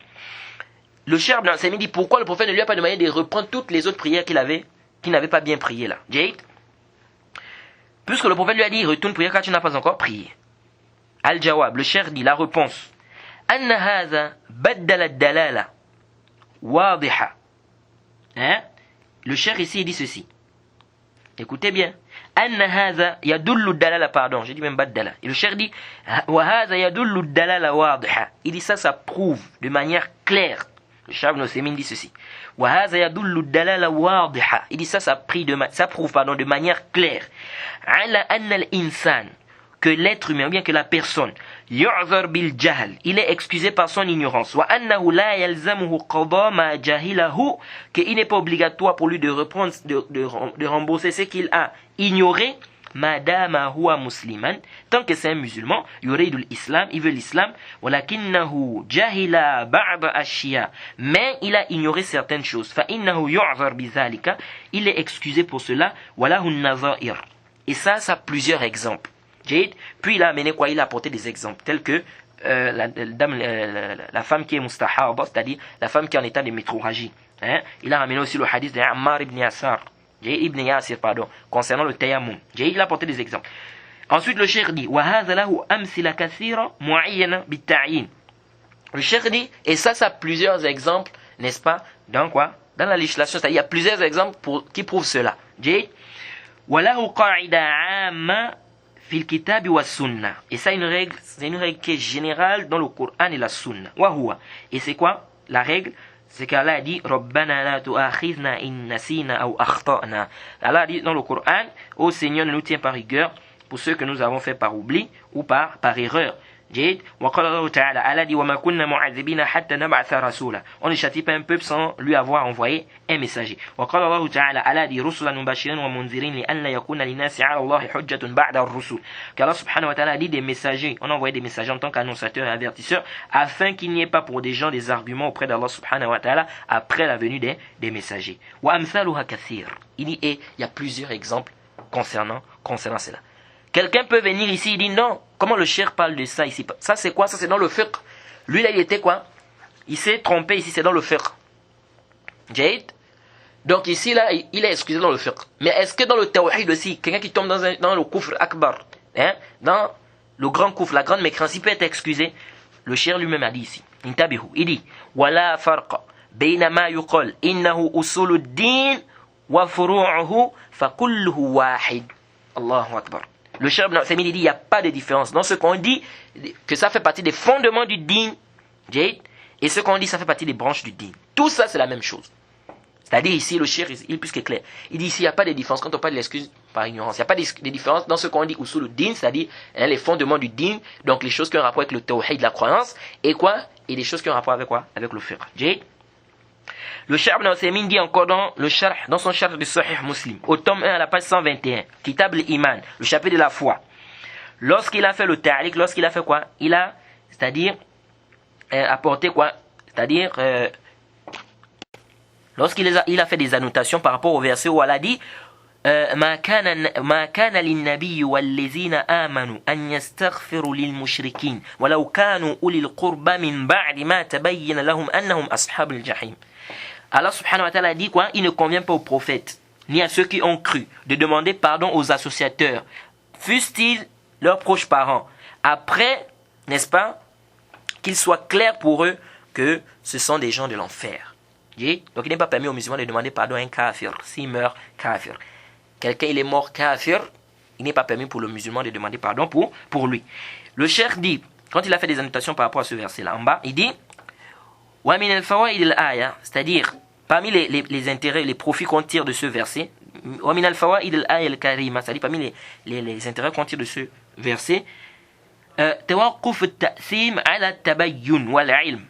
Le Cheikh Ibn Uthaymin dit, pourquoi le prophète ne lui a pas demandé de reprendre toutes les autres prières qu'il n'avait pas bien prié là? Jade? Puisque le prophète lui a dit, retourne prier car tu n'as pas encore prié. Al-Jawab, le Cheikh dit, la réponse. أن هذا بدل الدلالة واضحة. Le Cheikh ici il dit ceci. Écoutez bien. أن هذا يدل الدلالة, pardon, j'ai dit même بدل. Et le Cheikh dit وهذا يدل الدلالة واضحة. Il dit ça prouve de manière claire. Le Cheikh Ibn Uthaymin dit ceci. وهذا يدل الدلالة واضحة. Il dit ça prouve de manière claire. على أن الإنسان, que l'être humain, ou bien que la personne, yu'zar bil jahl, il est excusé par son ignorance. Wa annahu la yalzamuhu qada ma jahilahu, qu'il n'est pas obligatoire pour lui de reprendre, de rembourser ce qu'il a ignoré, madama huwa musliman, tant que c'est un musulman, yuridul islam, il veut l'islam, walakinnahu jahila ba'da ashiya, mais il a ignoré certaines choses. Fa innahu yu'zar bizalika, il est excusé pour cela, walahu nazair. Et ça a plusieurs exemples. Puis il a amené quoi? Il a apporté des exemples tels que la femme qui est mustahaba, c'est-à-dire la femme qui est en état de métrorragie. Il a ramené aussi le hadith de Ammar ibn Yasir, concernant le tayammum. Il a apporté des exemples. Ensuite le cheikh dit وَهَذَا لَهُ أَمْثِلَ كَثِيرًا مُعَيَّنًا بِالتَّعْيِينِ. Le cheikh dit, et ça a plusieurs exemples, n'est-ce pas, dans quoi? Dans la législation, c'est-à-dire il y a plusieurs exemples qui prouvent cela. وَلَهُ قَاعِدَ عَامَّةً fil kitabi wa sunna. Et ça, c'est une règle qui est générale dans le Coran et la sunna. Wa huwa. Et c'est quoi la règle? C'est qu'Allah a dit Rabbana la tu'akhidna in nasina aw akhta'na. Allah a dit dans le Coran, ô Seigneur, ne nous tiens par rigueur pour ceux que nous avons fait par oubli ou par erreur. جيد وقال الله تعالى Allah dit وما كنا معذبين حتى نبعث رسولا. On ne châtie pas un peuple sans lui avoir envoyé un messager. وقال الله تعالى Allah dit رسلا مبشرين ومنذرين لئلا يكون للناس على الله حجة بعد الرسل. qu'Allah subhanahu wa ta'ala dit des messagers, on a envoyé des messagers en tant qu'annonciateurs et avertisseurs afin qu'il n'y ait pas pour des gens des arguments auprès d'Allah subhanahu wa ta'ala après la venue des messagers. وأمثالها كثير. Il dit, et il y a plusieurs exemples concernant cela. Quelqu'un peut venir ici et dire non, comment le cheikh parle de ça ici? Ça c'est quoi? Ça c'est dans le fiqh. Lui là il était quoi? Il s'est trompé ici, c'est dans le fiqh. Jade. Donc ici là il est excusé dans le fiqh. Mais est-ce que dans le tawhid aussi, quelqu'un qui tombe dans le kufr akbar, dans le grand kufr, la grande mécréance, il peut être excusé? Le cheikh lui-même a dit ici. Intabihu. Il dit wala farqa bayna ma yuqal innahu usuluddin wa furu'uhu fa kulluhu wahid. Allahu akbar. Le Cheikh Ibn Uthaymin dit il n'y a pas de différence dans ce qu'on dit que ça fait partie des fondements du din, et ce qu'on dit ça fait partie des branches du din. Tout ça c'est la même chose. C'est-à-dire ici le Cheikh il est plus que clair. Il dit ici il n'y a pas de différence quand on parle de l'excuse par ignorance. Il n'y a pas de différence dans ce qu'on dit usul le din, c'est-à-dire les fondements du din, donc les choses qui ont un rapport avec le tawhid, la croyance, et quoi? Et les choses qui ont un rapport avec quoi? Avec le fiqh. Le Cheikh Ibn Uthaymin dit encore dans son sharh de Sahih Muslim, au tome 1 à la page 121, Kitab al-Iman, le chapitre de la foi. Lorsqu'il a fait le ta'liq, lorsqu'il a fait quoi? Il a, c'est-à-dire, apporté quoi? C'est-à-dire, lorsqu'il a fait des annotations par rapport au verset où Allah dit ما كان للنبي والذين آمنوا أن يستغفروا للمشركين ولو كانوا أولي القربى من بعد ما تبين لهم أنهم أصحاب الجحيم. Allah subhanahu wa ta'ala dit quoi? Il ne convient pas aux prophètes, ni à ceux qui ont cru, de demander pardon aux associateurs, fussent-ils leurs proches parents, après, n'est-ce pas, qu'il soit clair pour eux que ce sont des gens de l'enfer. Donc il n'est pas permis aux musulmans de demander pardon à un kafir, s'il meurt kafir. Quelqu'un il est mort kafir, il n'est pas permis pour le musulman de demander pardon pour lui. Le cheikh dit, quand il a fait des annotations par rapport à ce verset-là, en bas, il dit وَمِنَ الْفَوَائِدِ الْآيَةِ, c'est-à-dire parmi les intérêts, les profits qu'on tire de ce verset, وَمِنَ الْفَوَائِدِ الْآيَةِ الْكَرِيمَةِ, c'est-à-dire parmi les intérêts qu'on tire de ce verset, توقف التأثيم على التبين والعلم.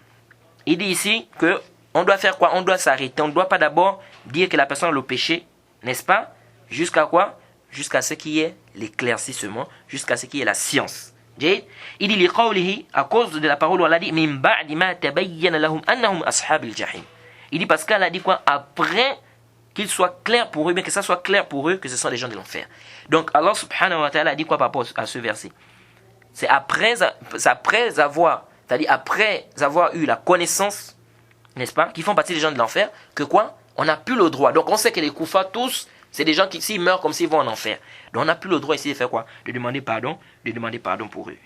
Il dit ici que on doit faire quoi? On doit s'arrêter. On ne doit pas d'abord dire que la personne a le péché, n'est-ce pas? Jusqu'à quoi? Jusqu'à ce qu'il y ait l'éclaircissement, jusqu'à ce qu'il y ait la science. Il dit liqawlihi, à cause de la parole où Allah dit min ba'di ma tabayyana lahum annahum ashabil jahim. Il dit parce qu'Allah a dit quoi? Après qu'il soit clair pour eux, bien que ça soit clair pour eux que ce sont des gens de l'enfer. Donc Allah subhanahu wa ta'ala a dit quoi par rapport à ce verset? C'est après avoir, c'est-à-dire après avoir eu la connaissance, n'est-ce pas, qui font partie des gens de l'enfer, que quoi? On n'a plus le droit. Donc on sait que les koufars tous, c'est des gens qui s'ils meurent comme s'ils vont en enfer. Donc on n'a plus le droit ici de faire quoi? De demander pardon pour eux.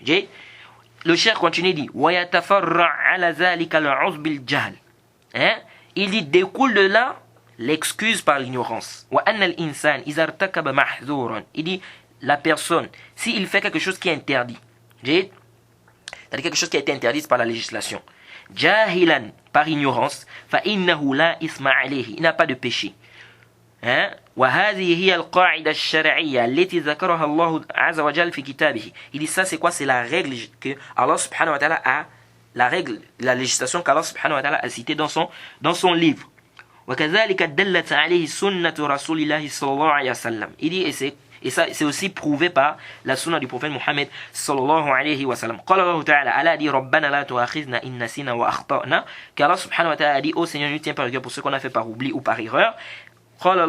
Le cheikh continue dit وَيَتَفَرَّعَ عَلَى ذَلِكَ الْعُذْبِ الْجَهْلِ. Il dit découle de là l'excuse par l'ignorance. وَأَنَّ الْإِنسَانِ إِذَا ارْتَكَبَ مَحْذُورًا. Il dit la personne, s'il fait quelque chose qui est interdit, c'est-à-dire quelque chose qui a été interdit par la législation, jahilan, par ignorance, فَإِنَّهُ لَا إِثْمَ عَلَيْهِ. Il n'a pas de péché. وهذه هي القاعدة الشرعية التي ذكرها الله عز وجل في كتابه. Il dit ça c'est quoi? C'est la règle que Allah subhanahu wa ta'ala a, la règle, la législation qu'Allah subhanahu wa ta'ala a citée dans son livre. وكذلك دلت عليه سنة رسول الله صلى الله عليه وسلم. Il dit et ça c'est aussi prouvé par la sunna du prophète Mohammed sallallahu alayhi wa sallam. قال الله تعالى Allah dit ربنا لا تؤاخذنا إن نسينا وأخطأنا. Qu'Allah subhanahu wa ta'ala a dit ô Seigneur ne tiens pas rigueur pour ce qu'on a fait par oubli ou par erreur. قال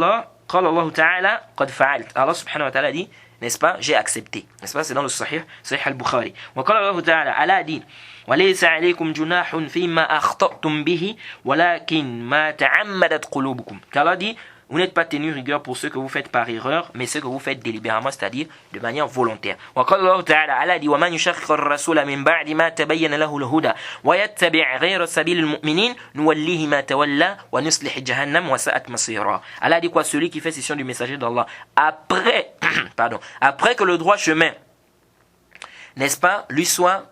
الله تعالى قد فعلت. Allah subhanahu wa ta'ala dit, n'est-ce pas, j'ai accepté. N'est-ce pas, c'est dans le Sahih al-Bukhari. وقال الله تعالى Allah dit وليس عليكم جناح فيما أخطأتم به ولكن ما تعمدت قلوبكم. Allah dit vous n'êtes pas tenu rigueur pour ce que vous faites par erreur, mais ce que vous faites délibérément, c'est-à-dire de manière volontaire. وقال الله تعالى Allah dit ومن يشاقق الرسول من بعد ما تبين له الهدى ويتبع غير سبيل المؤمنين نوليه ما تولى ونصلح جهنم وساءت مصيرا. Allah dit quoi? Celui qui fait scission du messager d'Allah après que le droit chemin, n'est-ce pas, lui soit,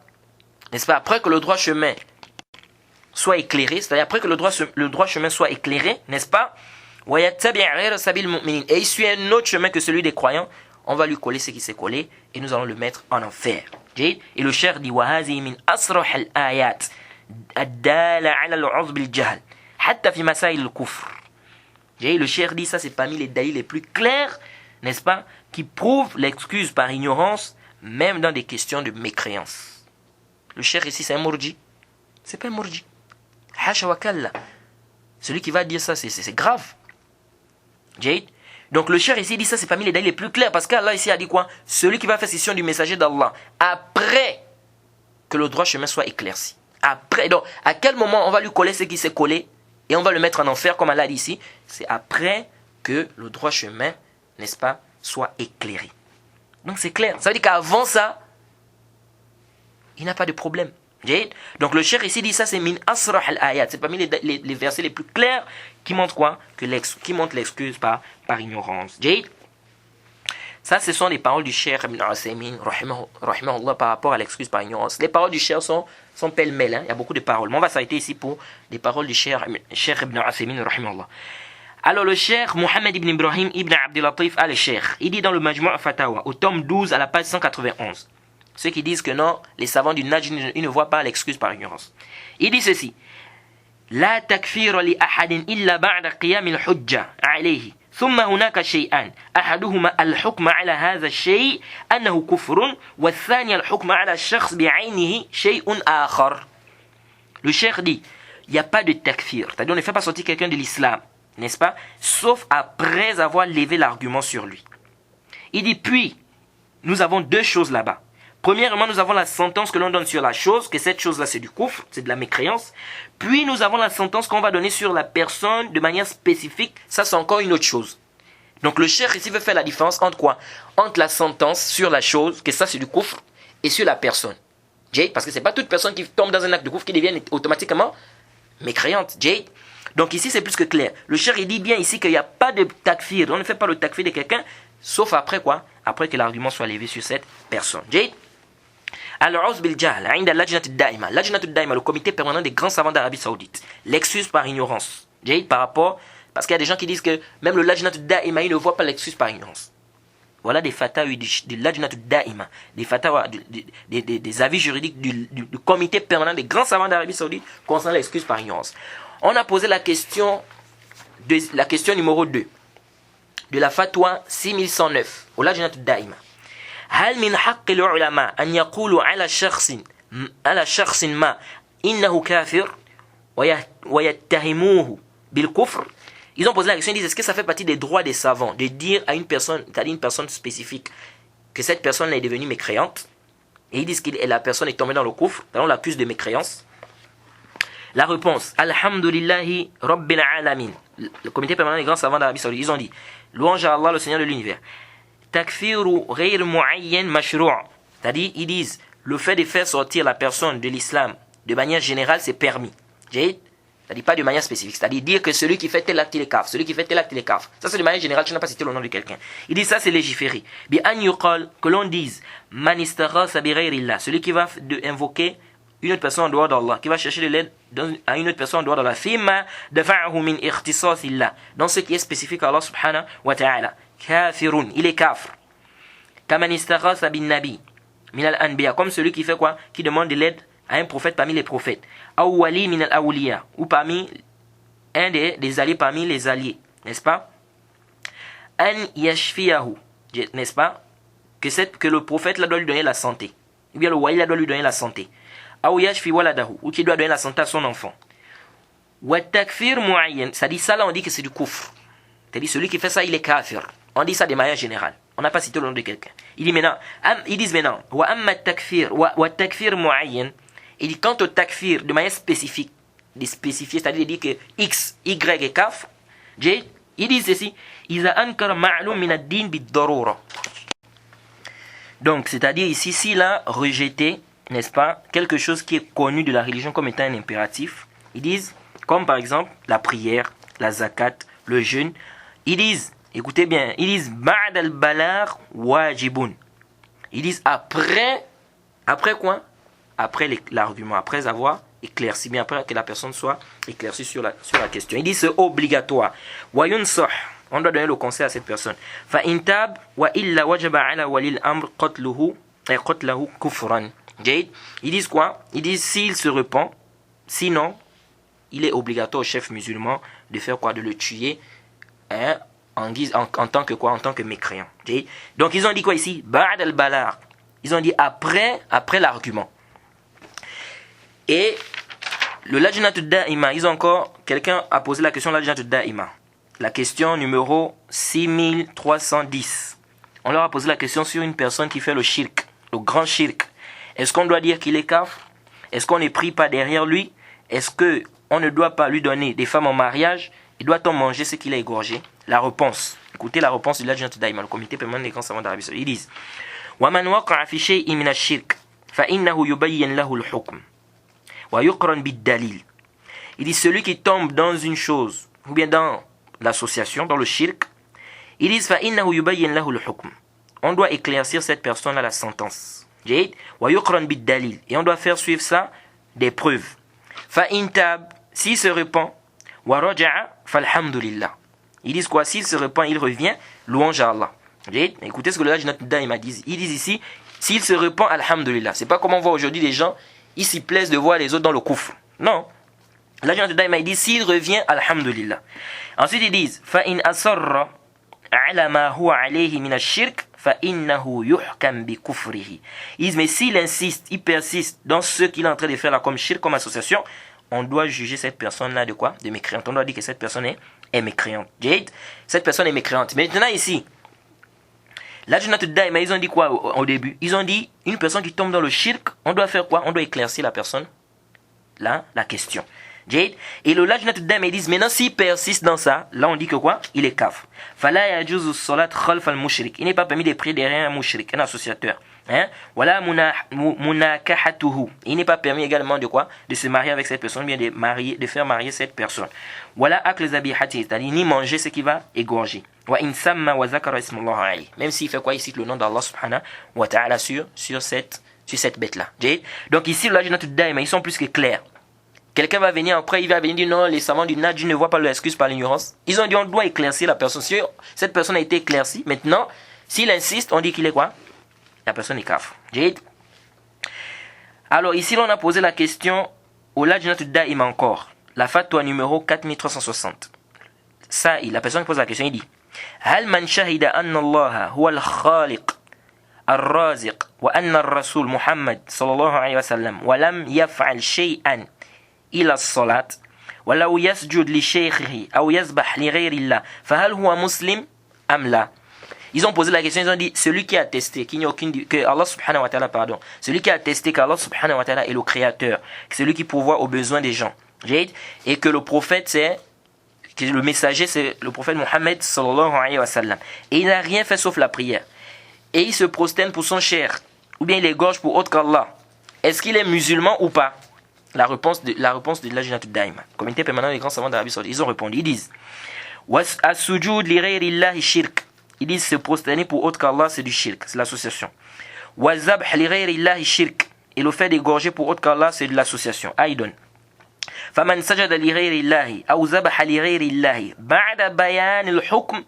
n'est-ce pas, après que le droit chemin soit éclairé, c'est-à-dire après que le droit chemin soit éclairé, n'est-ce pas, et il suit un autre chemin que celui des croyants, on va lui coller ce qui s'est collé et nous allons le mettre en enfer. Et le cheikh dit وهذه من أصرح الآيات الدالة على العذر بالجهل حتى في مسائل الكفر. Le cheikh dit ça c'est parmi les dalils les plus clairs, n'est-ce pas, qui prouvent l'excuse par ignorance même dans des questions de mécréance. Le cheikh ici c'est un mourji, c'est pas un mourji. Hasha wa kalla. Celui qui va dire ça c'est grave. Donc le cheikh ici dit ça c'est parmi les dalils les plus clairs parce qu'Allah ici a dit quoi? Celui qui va faire scission du messager d'Allah après que le droit chemin soit éclairci. Après, donc à quel moment on va lui coller ce qui s'est collé et on va le mettre en enfer comme Allah dit ici? C'est après que le droit chemin, n'est-ce pas, soit éclairé. Donc c'est clair. Ça veut dire qu'avant ça, il n'a pas de problème. Donc le cheikh ici dit ça c'est min asrah al-ayat, c'est parmi les versets les plus clairs qui montrent quoi? Qui montrent l'excuse par ignorance. Ça ce sont les paroles du cheikh Ibn Uthaymin rahimahullah par rapport à l'excuse par ignorance. Les paroles du cheikh sont pêle-mêle, il y a beaucoup de paroles. Mais on va s'arrêter ici pour les paroles du cheikh Ibn Uthaymin rahimahullah. Alors le cheikh Mohammed ibn Ibrahim ibn Abdul Latif al-Cheikh, il dit dans le Majmu' al-Fatawa au tome 12 à la page 191. Ceux qui disent que non, les savants du Najd, ils ne voient pas l'excuse par ignorance. Il dit ceci. لا تكفير لأحد إلا بعد قيام الحجة عليه ثم هناك شيئان أحدهما الحكم على هذا الشيء أنه كفر والثاني الحكم على الشخص بعينه شيء آخر. Le cheikh dit il n'y a pas de takfir, c'est-à-dire on ne fait pas sortir quelqu'un de l'islam, n'est-ce pas, sauf après avoir levé l'argument sur lui. Il dit puis nous avons deux choses là-bas. Premièrement, nous avons la sentence que l'on donne sur la chose, que cette chose-là c'est du kufr, c'est de la mécréance. Puis nous avons la sentence qu'on va donner sur la personne de manière spécifique, ça c'est encore une autre chose. Donc le cheikh ici veut faire la différence entre quoi? Entre la sentence sur la chose, que ça c'est du kufr, et sur la personne. Parce que c'est pas toute personne qui tombe dans un acte de kufr qui devient automatiquement mécréante. Donc ici c'est plus que clair. Le cheikh il dit bien ici qu'il n'y a pas de takfir, on ne fait pas le takfir de quelqu'un, sauf après quoi? Après que l'argument soit levé sur cette personne. Alors, le comité permanent des grands savants d'Arabie Saoudite, l'excuse par ignorance. Par rapport, parce qu'il y a des gens qui disent que même le Lajnat Da'ima, il ne voit pas l'excuse par ignorance. Voilà des fatawas du Lajnat Da'ima, des fatawas, des avis juridiques du comité permanent des grands savants d'Arabie Saoudite concernant l'excuse par ignorance. On a posé la question numéro 2 de la fatwa 6109 au Lajnat Da'ima. هل من حق العلماء أن يقولوا على شخص ما إنه كافر ويتهموه بالكفر. Ils ont posé la question, ils disent, est-ce que ça fait partie des droits des savants de dire à une personne, c'est-à-dire une personne spécifique, que cette personne est devenue mécréante, et ils disent que la personne est tombée dans le kufr, alors on l'accuse de mécréance. La réponse, Alhamdulillahi Rabbil Alamin. Le comité permanent des grands savants d'Arabie Saoudite, ils ont dit, louange à Allah, le Seigneur de l'univers. Takfiru ghayr mu'ayyan mashrou'. C'est-à-dire, ils disent, le fait de faire sortir la personne de l'islam de manière générale, c'est permis. C'est-à-dire pas de manière spécifique. C'est-à-dire dire que celui qui fait tel acte, il est kafir. Celui qui fait tel acte, il est kafir. Ça, c'est de manière générale, tu n'as pas cité le nom de quelqu'un. Il dit ça, c'est légiféré. Bi an yuqal, que l'on dise, man istaghatha bi ghayrillah. Celui qui va invoquer une autre personne en dehors d'Allah, qui va chercher de l'aide à une autre personne en dehors d'Allah. Fima dafa'ahu min ikhtisasillah. Dans ce qui est spécifique à Allah subhanahu wa ta'ala. Kafirun, il est kafir. Kaman istaghatha bin nabi. Min al-anbiya. Comme celui qui fait quoi? Qui demande de l'aide à un prophète parmi les prophètes. Aw wali min al-awliya. Ou parmi un des alliés parmi les alliés. N'est-ce pas? An yashfiyahu. N'est-ce pas? Que le prophète là doit lui donner la santé. Ou bien le wali là doit lui donner la santé. Aw yashfi waladahu. Ou qui doit donner la santé à son enfant. Wa takfir mu'ayyan. Ça dit ça là on dit que c'est du kufr. C'est-à-dire celui qui fait ça il est kafir. On dit ça de manière générale. On n'a pas cité le nom de quelqu'un. Ils disent maintenant, wa amma takfir wa takfir mu'ayyan. Il dit quant au takfir de manière spécifique, de spécifier, c'est-à-dire de dire que X, Y est kafir. Ils disent ceci, iza ankara ma'lum min ad-din bid-darura. Donc, c'est-à-dire ici, s'il a rejeté, n'est-ce pas, quelque chose qui est connu de la religion comme étant un impératif, ils disent, comme par exemple la prière, la zakat, le jeûne, ils disent, écoutez bien, ils disent ba'd al-balagh wajibun. Ils disent après quoi? Après l'argument, après avoir éclairci, bien après que la personne soit éclaircie sur la question. Ils disent c'est obligatoire. Wa yunsah. On doit donner le conseil à cette personne. Fa intab wa illa wajaba ala walil amr qatluhu kufran. Ils disent quoi? Ils disent s'il se repent, sinon il est obligatoire au chef musulman de faire quoi? De le tuer en tant que quoi? En tant que mécréant. Donc ils ont dit quoi ici? Ba'd al-balagh. Ils ont dit après l'argument. Et le Lajnat Da'ima, quelqu'un a posé la question de Lajnat Da'ima. La question numéro 6310. On leur a posé la question sur une personne qui fait le shirk, le grand shirk. Est-ce qu'on doit dire qu'il est kafir? Est-ce qu'on ne prie pas derrière lui? Est-ce qu'on ne doit pas lui donner des femmes en mariage? Et doit-on manger ce qu'il a égorgé? La réponse. Écoutez la réponse du Lajnat Da'ima, le comité permanent des grands savants d'Arabie Saoudite. Ils disent وَمَنْ وَقَعَ فِي شَيْءٍ مِنَ الشِّرْكِ فَإِنَّهُ يُبَيِّنْ لَهُ الْحُكْمِ وَيُقْرَنْ بِالدَّلِيلِ. Il dit celui qui tombe dans une chose ou bien dans l'association, dans le shirk, ils disent فَإِنَّهُ يُبَيِّنْ لَهُ الْحُكْمِ. On doit éclaircir cette personne à la sentence. وَيُقْرَنْ بِالدَّلِيلِ. Et on doit faire suivre ça des preuves. فَإِنْ تَابَ. S'il se repent, وَرَجَعَ فَالْحَمْدُ لِلَّهِ. Ils disent quoi? S'il se repent, il revient, louange à Allah. Écoutez ce que le Lajnat Da'ima dit. Ils disent ici, s'il se repent, alhamdulillah. C'est pas comme on voit aujourd'hui des gens, ils s'y plaisent de voir les autres dans le kufr. Non. Le Lajnat Da'ima dit, s'il revient, alhamdulillah. Ensuite ils disent, فَإِنْ أَصَرَّ عَلَى مَا هُوَ عَلَيْهِ مِنَ الشِّرْكِ فَإِنَّهُ يُحْكَمْ بِكُفْرِهِ. Ils disent, mais s'il insiste, il persiste dans ce qu'il est en train de faire là comme shirk, comme association, on doit juger cette personne-là de quoi? De mécréante. On doit dire que cette personne est mécréante. Cette personne est mécréante. Maintenant ici, Lajnat Da'ima, ils ont dit quoi au début? Ils ont dit, une personne qui tombe dans le shirk, on doit faire quoi? On doit éclaircir la personne, là, la question. Et le Lajnat Da'ima, ils disent, maintenant s'il persiste dans ça, là on dit que quoi? Il est kafir. Fala yajuzu salat khalf al-mushrik. Il n'est pas permis de prier derrière un mushrik, un associateur. Voilà munakahatuhu. Il n'est pas permis également de quoi? De se marier avec cette personne, bien de faire marier cette personne. Voilà akl zabihati, c'est-à-dire ni manger ce qui va égorger. Wa in samma wa zakara ismullah alayhi. Même s'il fait quoi? Il cite le nom d'Allah subhanahu wa ta'ala sur cette bête-là. Donc ici, le Lajnat Da'ima, ils sont plus que clairs. Quelqu'un va venir après, il va venir dire non, les savants du Nadj ne voient pas l'excuse par l'ignorance. Ils ont dit on doit éclaircir la personne. Si cette personne a été éclaircie, maintenant, s'il insiste, on dit qu'il est quoi? La personne est kafir. Alors ici, on a posé la question au Lajnat Da'ima encore. La fatwa numéro 4360. Ça, la personne qui pose la question, il dit هل من شهد أن الله هو الخالق الرازق وأن الرسول محمد صلى الله عليه وسلم ولم يفعل شيئا إلى الصلاة ولو يسجد لشيخه أو يسبح لغير الله فهل هو مسلم أم لا. Ils ont posé la question, ils ont dit, celui qui a attesté qu'il n'y a aucune, que Allah subhanahu wa ta'ala, pardon, celui qui a attesté qu'Allah subhanahu wa ta'ala est le créateur, que celui qui pourvoit aux besoins des gens, et que le prophète c'est, que le messager c'est le prophète Mohammed sallallahu alayhi wa sallam, et il n'a rien fait sauf la prière, et il se prosterne pour son cher, ou bien il égorge pour autre qu'Allah, est-ce qu'il est musulman ou pas? La réponse de l'Ajnatud Daïma, comité permanent des grands savants d'Arabie Saoudite, ils ont répondu, ils disent, as-sujud li ghayri Allahi shirk. Ils disent se prosterner pour autre qu'Allah, c'est du shirk, c'est l'association. Wazabh li ghayri Allahi shirk. Et le fait d'égorger pour autre qu'Allah, c'est de l'association. Aïdon. Faman sajada li ghayri Allahi, ou zabaha li ghayri Allahi, ba'da bayan al-hukm,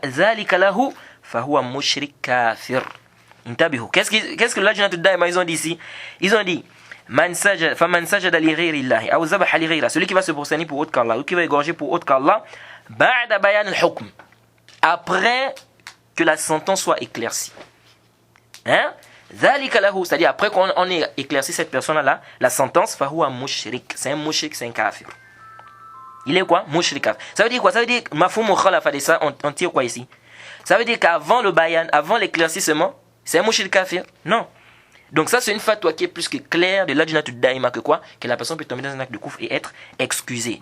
zalika lahu, fahuwa mushrik kafir. Intabihu. Qu'est-ce que l'Ajnatud Daïma, ils ont dit ici? Ils ont dit, faman sajada li ghayri Allahi, ou zabaha li ghayri, celui qui va se prosterner pour autre qu'Allah, ou qui va égorger pour autre qu'Allah, ba'da bayan al-hukm. Après que la sentence soit éclaircie. Hein? C'est-à-dire après qu'on ait éclairci cette personne-là, la sentence, fahuwa mushrik. C'est un mushrik, c'est un kafir. Il est quoi? Mushrik kafir. Ça veut dire quoi? Ça veut dire, mafou mukhalafa de ça, on tire quoi ici? Ça veut dire qu'avant le bayan, avant l'éclaircissement, c'est un mushrik kafir? Non. Donc ça c'est une fatwa qui est plus que claire de l'Ajnatud Daïma que quoi? Que la personne peut tomber dans un acte de kufr et être excusée.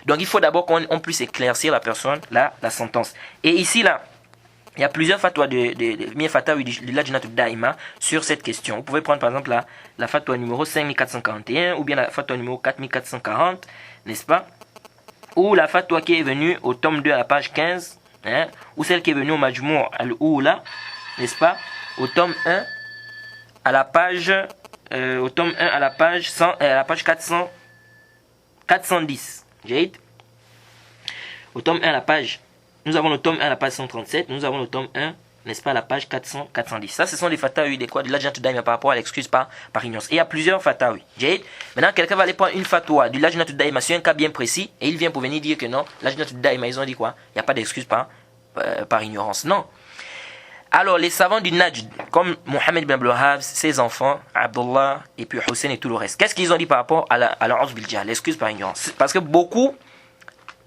Donc il faut d'abord qu'on puisse éclaircir la personne, la sentence. Et ici là, il y a plusieurs fatwas de l'Ajnatud Daïma sur cette question. Vous pouvez prendre par exemple la fatwa numéro 5441 ou bien la fatwa numéro 4440, n'est-ce pas? Ou la fatwa qui est venue au tome 2 à la page 15, hein? Ou celle qui est venue au Majmou' al-Oula, n'est-ce pas? Au tome 1 à la page au tome 1 à la page 410. Au tome 1 à la page, nous avons le tome 1 à la page 137, nous avons le tome 1, n'est-ce pas, à la page 410. Ça, ce sont des fatawi de quoi? De l'Ajnatud Daïma par rapport à l'excuse par ignorance. Et il y a plusieurs fatawi. Maintenant, quelqu'un va aller prendre une fatwa de l'Ajnatud Daïma sur un cas bien précis et il vient pour venir dire que non, l'Ajnatud Daïma, ils ont dit quoi? Il n'y a pas d'excuse par ignorance. Non. Alors, les savants du Najd, comme Mohammed ibn Abdul Wahhab, ses enfants, Abdullah, et puis Hussein et tout le reste, qu'est-ce qu'ils ont dit par rapport à la bil jahl, l'excuse par ignorance? Parce que beaucoup,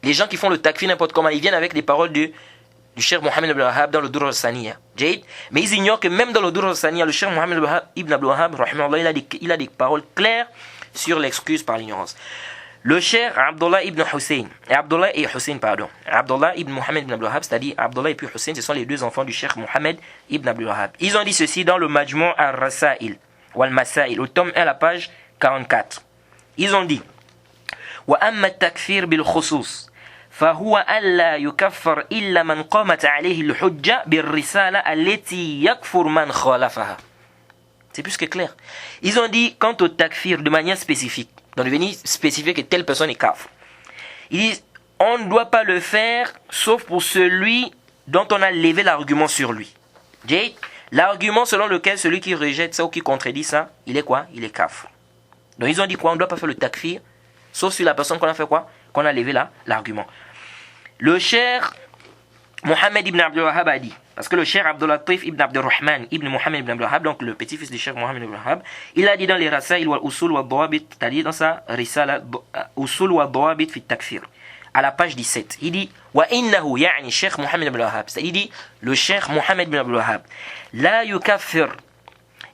les gens qui font le takfir n'importe comment, ils viennent avec les paroles du cheikh Mohammed ibn Abdul Wahhab dans le Durr al-Saniya. Mais ils ignorent que même dans le Durr al-Saniya, le cheikh Mohammed ibn Abdul Wahhab, il a des paroles claires sur l'excuse par l'ignorance. Le cheikh Abdullah ibn Hussein, Abdullah ibn Mohammed ibn Abdul Wahhab, c'est-à-dire Abdullah et puis Hussein, ce sont les deux enfants du cheikh Mohammed ibn Abdul Wahhab. Ils ont dit ceci dans le Majmou' al-Rasail, ou al-Masail, au tome 1, la page 44. Ils ont dit, wa amma takfir bil khusus, فهو ألا يكفر إلا من قامت عليه الحجة بالرسالة التي يكفر من خالفها. C'est plus que clair. Ils ont dit quant au takfir de manière spécifique, donc devenir spécifier que telle personne est kafir. Ils disent on ne doit pas le faire sauf pour celui dont on a levé l'argument sur lui. L'argument selon lequel celui qui rejette ça ou qui contredit ça, il est quoi? Il est kafir. Donc ils ont dit quoi? On ne doit pas faire le takfir sauf sur la personne qu'on a fait quoi? Qu'on a levé l'argument. Le cheikh Mohammed ibn Abdul Wahhab a dit, parce que le cheikh Abdul Latif ibn Abdul Rahman ibn Mohammed ibn Abdul Wahhab, donc le petit-fils du cheikh Mohammed ibn Abdul Wahhab, il a dit dans les Rasail wal Usul wal Dawabit, c'est-à-dire dans sa Risala Usul wal Dawabit fi Takfir, à la page 17, il dit wa innahu ya'ni cheikh Mohammed ibn Abdul Wahhab, c'est-à-dire il dit le cheikh Mohammed ibn Abdul Wahhab la yukaffir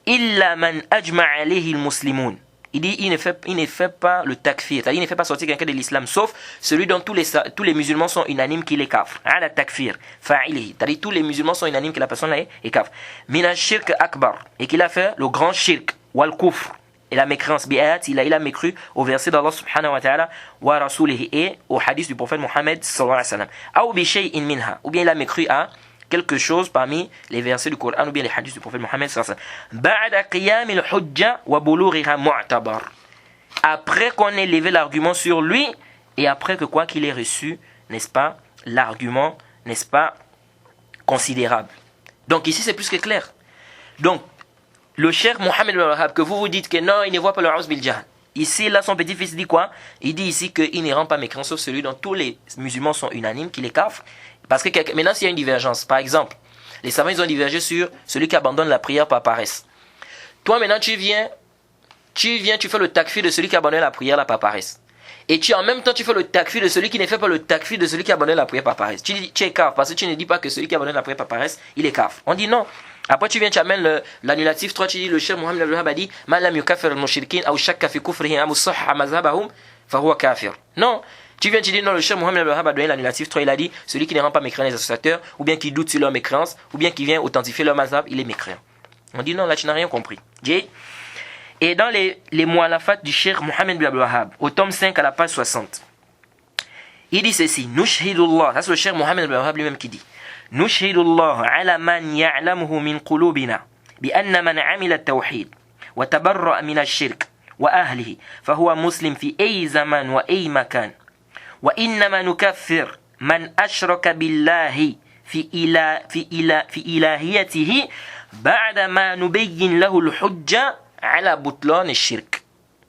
illa man ajma' alayhi al-muslimun. Il dit il ne fait pas le takfir, c'est-à-dire il ne fait pas sortir quelqu'un de l'islam, sauf celui dont tous les musulmans sont unanimes qu'il est kafir. Ala takfir, fa'ilihi, c'est-à-dire tous les musulmans sont unanimes que la personne là est kafir. Mina shirk akbar, et qu'il a fait le grand shirk, wal kufr, et la mécréance, bi'ayat, il a mécru au verset d'Allah subhanahu wa ta'ala, wa rasulihi, et au hadith du prophète Mohammed sallallahu alayhi wa sallam. Aou bi shay'in minha, ou bien il a mécru à quelque chose parmi les versets du Coran ou bien les hadiths du prophète Mohammed sallallahu alayhi wa sallam. Après qu'on ait levé l'argument sur lui et après que quoi qu'il ait reçu, n'est-ce pas, l'argument, n'est-ce pas, considérable. Donc ici c'est plus que clair. Donc le cheikh Mohammed ibn Wahhab que vous dites que non, il ne voit pas le a'udhu bil jahl. Ici, là, son petit-fils dit quoi? Il dit ici qu'il ne rend pas mécréant sauf celui dont tous les musulmans sont unanimes qu'il est kafir. Parce que maintenant, s'il y a une divergence, par exemple, Les savants, ils ont divergé sur celui qui abandonne la prière par paresse. Toi, maintenant, tu viens, tu fais le takfir de celui qui abandonne la prière là, par paresse. Et en même temps, tu fais le takfir de celui qui ne fait pas le takfir de celui qui abandonne la prière par paresse. Tu es kaf, parce que tu ne dis pas que celui qui abandonne la prière par paresse, il est kaf. On dit non. Après, tu viens, tu amènes l'annulatif 3, tu dis, le cheikh Mohamed Abdul Wahhab a dit, Ma lam yukafir al-mushrikin, ou shakka fi kufrihim, ou sahha mazhabahum, fahuwa kafir. Non. Tu viens, tu dis, non, le cheikh Mohamed Abdul Wahhab a donné l'annulatif 3, il a dit, celui qui ne rend pas mécréant les associateurs, ou bien qui doute sur leur mécréance, ou bien qui vient authentifier leur mazhab, il est mécréant. On dit non, là, tu n'as rien compris. Et dans les mu'allafat du cheikh Mohamed Abdul Wahhab, au tome 5 à la page 60, il dit ceci, Nushhidullah, ça c'est le cheikh Mohamed Abdul Wahhab lui-même qui dit, Nushhidullah ala man ya'lamuhu min qulubina, bi anna man amila at-tawhid, wa tabarra'a min ash-shirk, wa ahlihi, fahuwa muslim fi ay zaman wa ay makan, wa innama nukaffir man ashraka billahi fi ilahiyatihi, ba'da ma nubayyin lahu al-hujja ala butlan ash-shirk.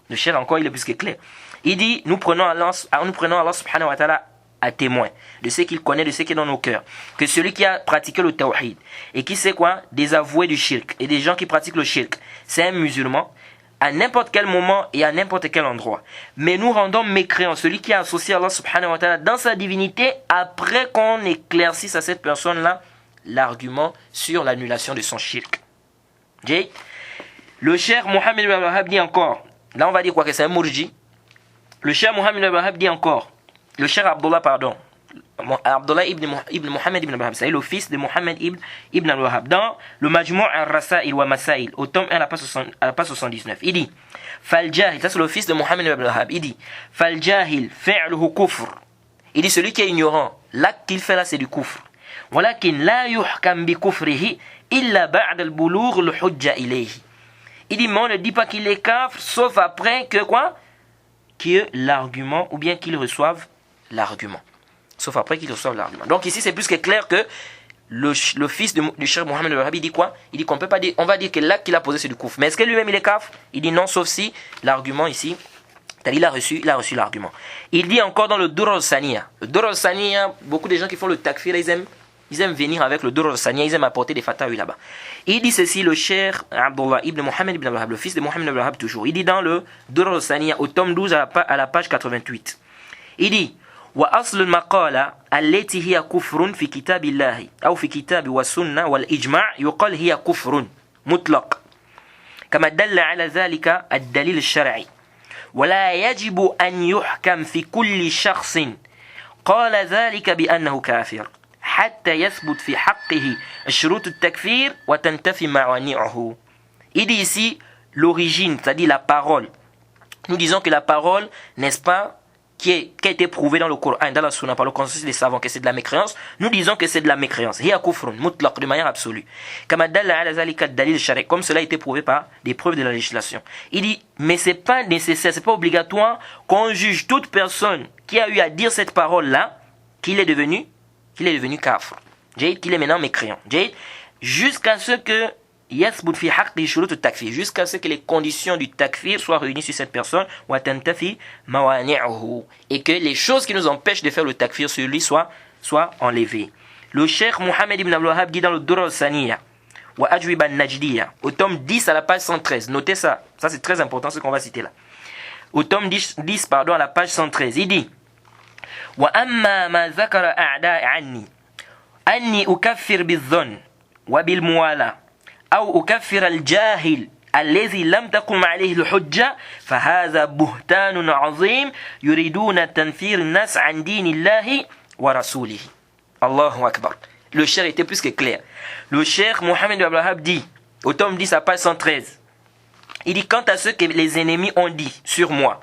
Le cheikh encore il est plus que clair. Il dit, nous prenons Allah subhanahu wa ta'ala à témoin de ce qu'il connaît, de ce qui est dans nos cœurs. Que celui qui a pratiqué le tawhid et qui sait quoi, désavouer du shirk et des gens qui pratiquent le shirk, c'est un musulman à n'importe quel moment et à n'importe quel endroit. Mais nous rendons mécréant celui qui a associé Allah subhanahu wa ta'ala dans sa divinité après qu'on éclaircisse à cette personne-là l'argument sur l'annulation de son shirk. Le cheikh Mohamed Abdul Wahhab dit encore, là on va dire quoi, que c'est un murji. Le cheikh Mohamed Abdul Wahhab dit encore, le cheikh Abdullah ibn Mohamed ibn Wahhab, c'est le fils de Mohamed ibn al-Wahhab, dans le Majmu' al-Rasail wa Masail, au tome 1 à la page 79, il dit, Fal-Jahil, ça c'est le fils de Mohamed ibn al-Wahhab, il dit, Fal-Jahil fi'luhu kufr, il dit, celui qui est ignorant, l'acte qu'il fait là c'est du kufr, walakin la yuhkam bi kufrihi illa ba'da al-bulugh al-hujja ilayhi. Il dit, mais on ne dit pas qu'il est kafir, sauf après que quoi? Que l'argument, ou bien qu'ils reçoivent l'argument. Sauf après qu'ils reçoivent l'argument. Donc ici, c'est plus que clair que le fils du cheikh Mohamed Al-Wahhab, il dit quoi? Il dit qu'on peut pas dire, on va dire que l'acte qu'il a posé, c'est du kufr. Mais est-ce que lui-même, il est kafir? Il dit non, sauf si l'argument ici, il a reçu l'argument. Il dit encore dans le Durr al-Saniya. Le Durr al-Saniya, beaucoup de gens qui font le takfir, ils aiment venir avec le Durr al-Saniya, ils aiment apporter des fatawi là-bas. Il dit ceci, le cheikh Abdullah ibn Mohamed ibn al-Wahhab, le fils de Mohamed ibn al-Wahhab toujours. Il dit dans le Durr al-Saniya, au tome 12 à la page 88. Il dit, وأصل المقالة التي هي كفر في كتاب الله أو في كتاب والسنة والإجماع يقال هي كفر مطلق كما دل على ذلك الدليل الشرعي ولا يجب أن يحكم في كل شخص قال ذلك بأنه كافر حتى يثبت في حقه شروط التكفير وتنتفي موانعه. Il dit ici l'origine, c'est-à-dire la parole. Nous disons que la parole, n'est-ce pas, qui a été prouvé dans le Coran, dans la Sunna, par le consensus des savants, que c'est de la mécréance, nous disons que c'est de la mécréance. Hiya kufrun, mutlaq, de manière absolue. Comme cela a été prouvé par des preuves de la législation. Il dit, mais c'est pas nécessaire, c'est pas obligatoire qu'on juge toute personne qui a eu à dire cette parole-là, qu'il est devenu kafir. Qu'il est maintenant mécréant. Jusqu'à ce que jusqu'à ce que les conditions du takfir soient réunies sur cette personne et que les choses qui nous empêchent de faire le takfir sur lui soient enlevées. Le cheikh Mohamed ibn al-Wahhab dit dans le Durr al-Saniya wa Ajwib al-Najdiya, au tome 10 à la page 113, notez ça c'est très important ce qu'on va citer là. Au tome 10 à la page 113, il dit wa amma ma zakara a'da anni ukaffir bil-dhann wa bil-muwala أو أكفر الجاهل الذي لم تقم عليه الحجة فهذا بهتان عظيم يريدون تنفير الناس عن دين الله ورسوله. الله أكبر. Le cheikh était plus que clair. Le cheikh Mohamed Abdul Wahhab dit, au tome 10 à page 113, il dit, quant à ce que les ennemis ont dit sur moi,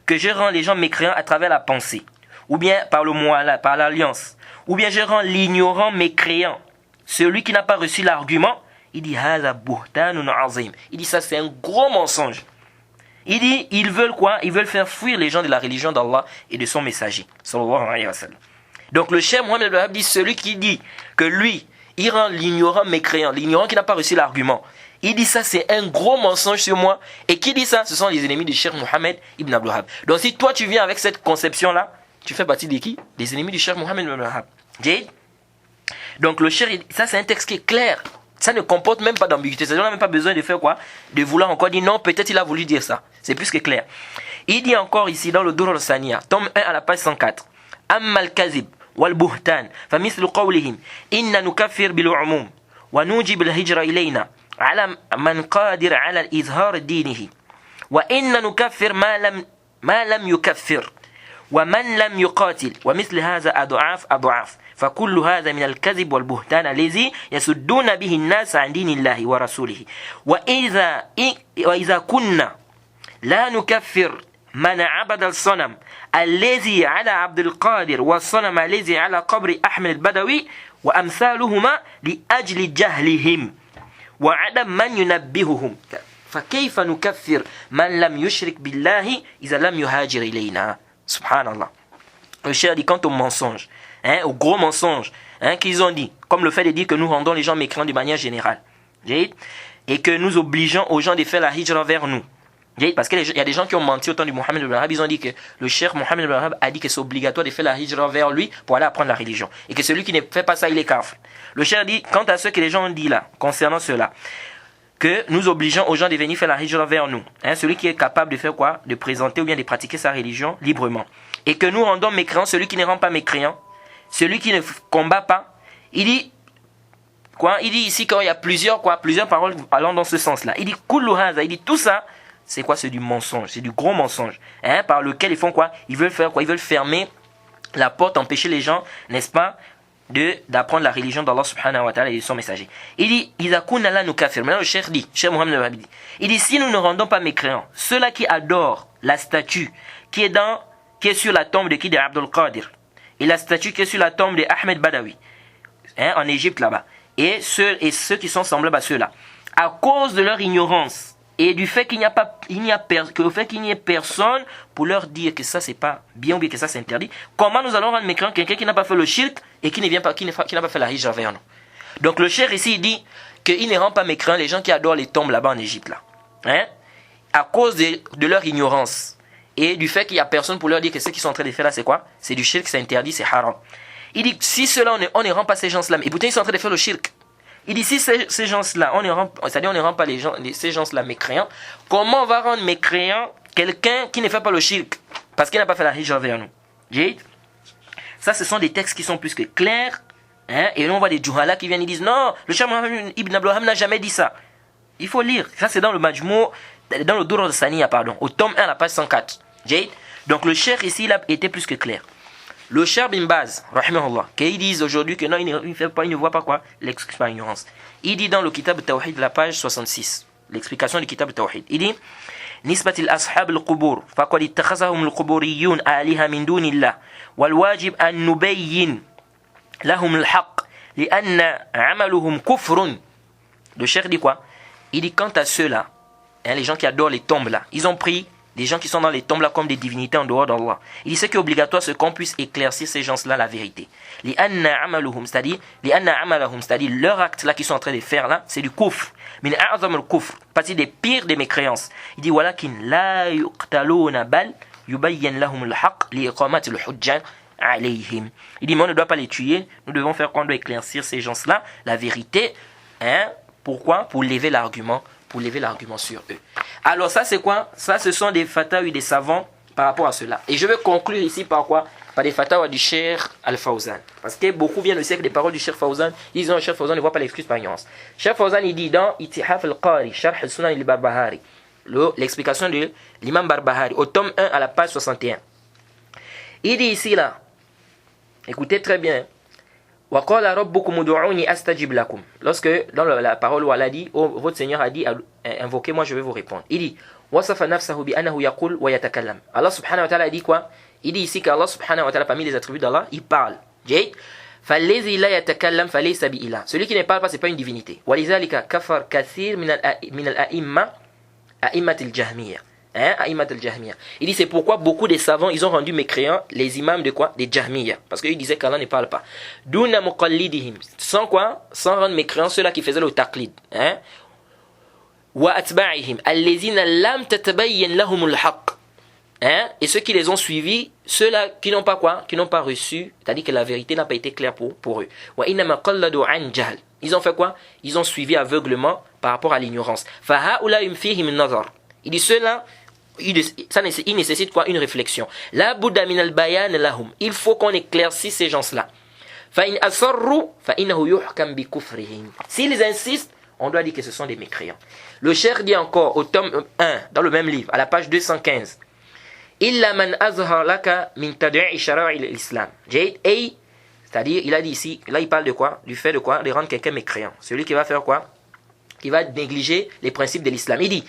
que je rends les gens mécréants à travers la pensée, ou bien par le muala, par l'alliance, ou bien je rends l'ignorant mécréant, celui qui n'a pas reçu l'argument, il dit il dit ça c'est un gros mensonge. Il dit ils veulent quoi? Ils veulent faire fuir les gens de la religion d'Allah et de son messager sallallahu alayhi wa sallam. Donc le cheikh Mohamed Al-Wahhab dit celui qui dit que lui il rend l'ignorant mécréant, l'ignorant qui n'a pas reçu l'argument, il dit ça c'est un gros mensonge sur moi. Et qui dit ça? Ce sont les ennemis du cheikh Mohamed ibn Abdul Wahhab. Donc si toi tu viens avec cette conception là, tu fais partie de qui? Des ennemis du cheikh Mohamed ibn Abdul Wahhab. Donc le cheikh, ça c'est un texte qui est clair. Ça ne comporte même pas d'ambiguïté. C'est-à-dire qu'on n'a même pas besoin de faire quoi? De vouloir encore dire non, peut-être il a voulu dire ça. C'est plus que clair. Il dit encore ici dans le Durr al-Saniya, tome 1 à la page 104. Amma al-kazib wal-buhtan famithlu qawlihim inna nukaffir bil-umum wa nujib al-hijra ilayna ala man qadir ala al-izhar dinihi wa inna nukaffir ma lam yukaffir wa man lam yuqatil wa mithlu hadha ad'af فكل هذا من الكذب والبهتان الذي يسدون به الناس عن دين الله ورسوله وإذا كنا لا نكفر من عبد الصنم الذي على عبد القادر والصنم الذي على قبر أحمد البدوي وأمثالهما لأجل جهلهم وعدم من ينبههم فكيف نكفر من لم يشرك بالله إذا لم يهاجر إلينا سبحان الله. Le cher dit quant au mensonge, au gros mensonge qu'ils ont dit, comme le fait de dire que nous rendons les gens mécréants de manière générale, et que nous obligeons aux gens de faire la hijra vers nous. Parce qu'il y a des gens qui ont menti au temps du Mohammed ibn Wahhab, ils ont dit que le cheikh Mohammed ibn Wahhab a dit que c'est obligatoire de faire la hijra vers lui pour aller apprendre la religion. Et que celui qui ne fait pas ça, il est kafir. Le cheikh dit, quant à ce que les gens ont dit là, concernant cela, que nous obligeons aux gens de venir faire la hijra vers nous. Celui qui est capable de faire quoi? De présenter ou bien de pratiquer sa religion librement. Et que nous rendons mécréant celui qui ne rend pas mécréant, celui qui ne combat pas. Il dit quoi? Il dit ici qu'il y a plusieurs paroles allant dans ce sens-là. Il dit kullu hadha, il dit tout ça, c'est quoi? C'est du mensonge, c'est du gros mensonge, par lequel ils font quoi? Ils veulent faire quoi? Ils veulent fermer la porte, empêcher les gens, n'est-ce pas, d'apprendre la religion d'Allah subhanahu wa ta'ala et de son messager. Il dit iza kunna la nukafir. Maintenant le cheikh dit, cheikh Mohammed al-Wahhabi dit, il dit si nous ne rendons pas mécréants ceux-là qui adorent la statue qui est sur la tombe de qui? De Abdul Qadir, et la statue qui est sur la tombe de Ahmed Badawi, en Égypte là-bas, et ceux qui sont semblables à ceux-là, à cause de leur ignorance et du fait qu'il n'y ait personne pour leur dire que ça c'est pas bien ou bien que ça c'est interdit, comment nous allons rendre mécréant quelqu'un qui n'a pas fait le shirk et qui n'a pas fait la hijra vers nous? Donc le cheikh ici il dit qu'il ne rend pas mécréant les gens qui adorent les tombes là-bas en Égypte là, à cause de leur ignorance et du fait qu'il n'y a personne pour leur dire que ce qu'ils sont en train de faire là c'est quoi? C'est du shirk, c'est interdit, c'est haram. Il dit si cela on ne rend pas ces gens-là, et pourtant ils sont en train de faire le shirk. Il dit si ces gens-là, on ne rend pas ces gens-là mécréants, comment on va rendre mécréant quelqu'un qui ne fait pas le shirk parce qu'il n'a pas fait la hijra vers nous? Ça ce sont des textes qui sont plus que clairs, et là on voit des juhala qui viennent et disent non, le cheikh Mohammed ibn Abdul Wahhab n'a jamais dit ça. Il faut lire, ça c'est dans le Majmou, dans le Durr al-Saniya, au tome 1 à la page 104. Donc le cheikh ici il a été plus que clair. Le cheikh bin Baz, rahimahullah, qu'ils disent aujourd'hui que non, il ne voit pas quoi? L'excuse par ignorance. Il dit dans le Kitab Tawhid, la page 66, l'explication du Kitab Tawhid, il dit نسبة الأصحاب القبور فقد اتخذهم القبوريون آلهة من دون الله والواجب أن نبين لهم الحق لأن عملهم كفر. Le cheikh dit quoi? Il dit quant à ceux-là, les gens qui adorent les tombes là, ils ont pris des gens qui sont dans les tombes là comme des divinités en dehors d'Allah. Il dit ce qui est obligatoire, c'est qu'on puisse éclaircir ces gens-là la vérité. C'est-à-dire leur acte là qu'ils sont en train de faire là, c'est du kufr. Min a'zam al-kufr, partie des pires des mécréances. Il dit walakin la yuqtaluna bal yubayyin lahum al-haqq li iqamati al-hujja alayhim. Il dit mais on ne doit pas les tuer, nous devons faire quoi? On doit éclaircir ces gens-là la vérité. Pourquoi? Pour lever l'argument sur eux. Alors ça c'est quoi? Ça ce sont des fatawas des savants par rapport à cela. Et je vais conclure ici par quoi? Par des fatawas du Cheikh Al-Fawzan. Parce que beaucoup viennent aussi avec des paroles du Cheikh Fawzan. Ils disent non, le Cheikh Fawzan ne voit pas l'excuse par ignorance. Cheikh Fawzan il dit dans Itihaf al-Qari, Sharh al-Sunan al-Barbahari, l'explication de l'imam Barbahari, au tome 1 à la page 61. Il dit ici là, écoutez très bien, وَقَالَ رَبُّكُمُ دُعُونِي أَسْتَجِبْ لَكُمْ. Lorsque dans la parole où Allah dit, votre Seigneur a dit, invoquez-moi, je vais vous répondre. Il dit, وَصَفَ نَفْسَهُ بِأَنَّهُ يَقُولُ وَيَتَكَلَّمُ. Allah subhanahu wa ta'ala a dit quoi? Il dit ici qu'Allah subhanahu wa ta'ala, parmi les attributs d'Allah, il parle. فَالَّذِي لَا يَتَكَلَّمْ فَلَيْسَ بِإِلَهٍ. Celui qui ne parle pas, c'est pas une divinité. وَلِذَلِكَ كَفَرْ كَثِيرٌ مِنَ الْأَئِمَّةِ الْجَهْمِيَّةِ. Il dit c'est pourquoi beaucoup des savants ils ont rendu mécréants les imams de quoi? Des Jahmiya, parce qu'ils disaient qu'Allah ne parle pas. Duna muqallidihim, sans quoi? Sans rendre mécréants ceux-là qui faisaient le taqlid. Wa atba'ihim allazina lam tatabayyan lahumul haqq. et ceux qui les ont suivis, ceux-là qui n'ont pas quoi, qui n'ont pas reçu, c'est-à-dire que la vérité n'a pas été claire pour eux. Ils ont fait quoi? Ils ont suivi aveuglement par rapport à l'ignorance. Il dit ceux-là, il nécessite quoi? Une réflexion. Il faut qu'on éclaircisse ces gens-là. S'ils insistent, on doit dire que ce sont des mécréants. Le cheikh dit encore au tome 1, dans le même livre, à la page 215, Illa man azhar laka min tad'i shara'i l'islam. C'est-à-dire, il a dit ici, là il parle de quoi? Du fait de quoi? De rendre quelqu'un mécréant. Celui qui va faire quoi? Qui va négliger les principes de l'islam. Il dit,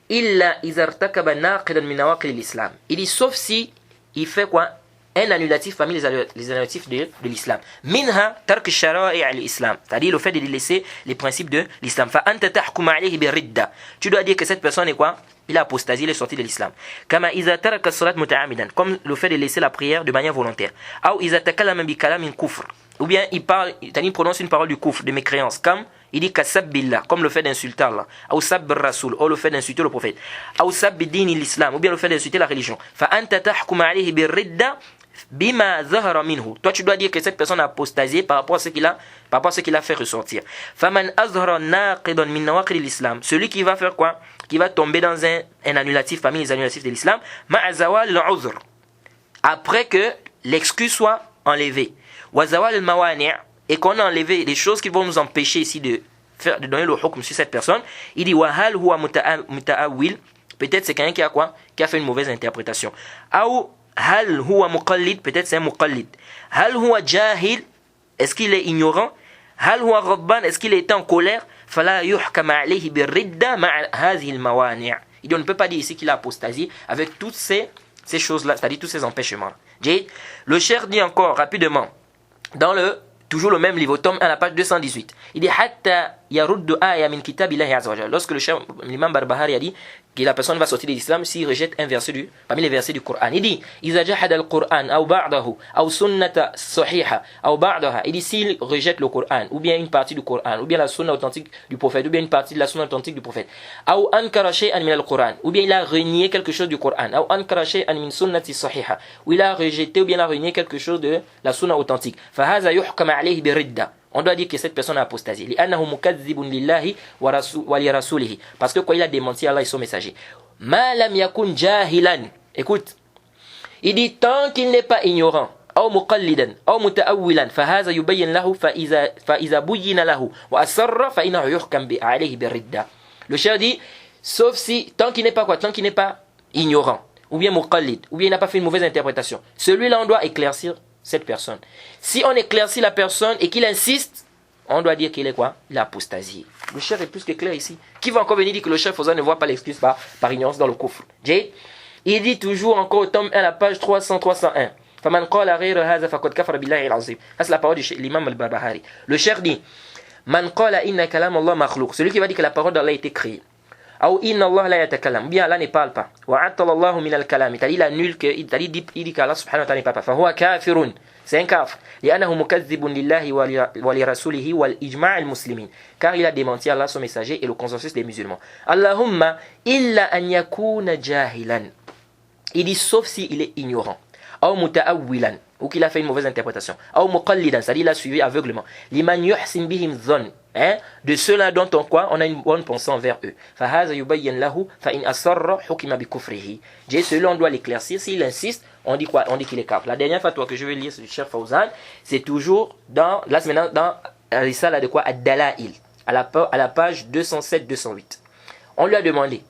Illa izartakaba naqidan min nawaqil l'islam. Il dit, sauf si il fait quoi? Un annulatif parmi les annulatifs de l'islam. Minha tark shara'i l'islam. C'est-à-dire le fait de laisser les principes de l'islam. Fa anta tahkum alayhi bi ridda. Tu dois dire que cette personne est quoi? Il a apostasie, il est sorti de l'islam. Kama iza taraka salat muta'amidan, comme le fait de laisser la prière de manière volontaire. Ou iza takallama bi kalamin kufr, ou bien il parle, il prononce une parole du kufr, de mécréance, comme il dit kasab billah, comme le fait d'insulter Allah. Ou sab rasoul, ou le fait d'insulter le prophète. Ou sab dini l'islam, ou bien le fait d'insulter la religion. Fa anta tahkum alayhi bi ridda bima zahara minhu. Toi tu dois dire que cette personne a apostasié par rapport à ce qu'il a fait ressortir. Faman azhara naqidan min nawaqil l'islam, celui qui va faire quoi? Qui va tomber dans un annulatif parmi les annulatifs de l'islam, ma'azawal al-uzr, après que l'excuse soit enlevée, wazawal al-mawani', et qu'on a enlevé les choses qui vont nous empêcher ici de donner le hukm sur cette personne. Il dit wahal huwa muta'awil, peut-être c'est quelqu'un qui a quoi? Qui a fait une mauvaise interprétation. Ou hal huwa muqallid, peut-être c'est un muqallid. Hal huwa jahil, est-ce qu'il est ignorant? Hal huwa ghadban, est-ce qu'il est en colère? Fala yuhkam alayhi birridda ma'a hadhihi al-mawani'. Il ne peut pas dire ici qu'il a apostasie avec toutes ces choses-là, c'est-à-dire tous ces empêchements. Le cheikh dit encore rapidement, dans toujours le même livre, tome 1, à la page 218. Il dit hatta yaruddu aya min kitabillahi azza wa jalla. Lorsque l'imam Barbahari a dit que la personne va sortir de l'islam s'il rejette un verset parmi les versets du Coran. Il dit iza jahada al-Qur'an aw ba'dahu aw sunnata sahiha aw ba'daha. Il dit s'il rejette le Coran ou bien une partie du Coran ou bien la sunna authentique du prophète ou bien une partie de la sunna authentique du prophète. Aw ankara shay'an min al-Quran, ou bien il a renié quelque chose du Coran. Aw ankara shay'an min sunnati sahiha, ou il a rejeté ou bien il a renié quelque chose de la sunna authentique. Fa hadha yuhkam alayhi biridda. On doit dire que cette personne a apostasie. Parce que quoi, il a démenti Allah et son messager. Ma lam yakun jahilan. Écoute, il dit tant qu'il n'est pas ignorant, ou muqallidan, ou muta'awwilan, fahaza yubayyin lahu, fa'iza buyyina lahu, wa asarra, fa'inahu yuhkam alayhi biridda. Le cheikh dit, sauf si, tant qu'il n'est pas quoi, tant qu'il n'est pas ignorant, ou bien muqallid, ou bien il n'a pas fait une mauvaise interprétation. Celui-là, on doit éclaircir cette personne. Si on éclaircit la personne et qu'il insiste, on doit dire qu'il est quoi? Il a apostasie. Le chef est plus que clair ici. Qui va encore venir dire que le chef Fawzan ne voit pas l'excuse par ignorance dans le kufr? Il dit toujours encore au tome 1, la page 301. فَمَنْ قَالَ غَيْرَ هَذَا فَقَدْ كَفَرَ بِاللَّهِ الْعَظِيمِ. Ça c'est la parole de l'imam al-Barbahari. Le chef dit Man qala inna kalam Allah makhlouq. Celui qui va dire que la parole d'Allah a été créée. Ou inna Allah la yatakallam, bien Allah ne parle pas. Wa attala Allahu min al-kalam, il annule que il dit qu'Allah subhanahu wa ta'ala ne parle pas. Fa huwa kafirun, c'est un kafir. Li'annahu mukazzibun lillahi wa li rasulihi wal ijma' al-muslimin, car il a démenti Allah son messager et le consensus des musulmans. Allahumma illa an yakuna jahilan. Il dit sauf si il est ignorant. Ou muta'awwilan, ou qu'il a fait une mauvaise interprétation. Ou muqallidan, c'est-à-dire il a suivi aveuglement. Liman yuhsin bihim dhann, de ceux-là dont on a une bonne pensée envers eux. Fahaza yubayyin lahu fa in asarra hukima bi kufrihi. Celui-là on doit l'éclaircir. S'il insiste, on dit quoi? On dit qu'il est kafir. La dernière fatwa que je vais lire, c'est du Cheikh Fawzan, c'est toujours dans la risala de quoi? Ad-Dalail, à la page 207-208. On lui a demandé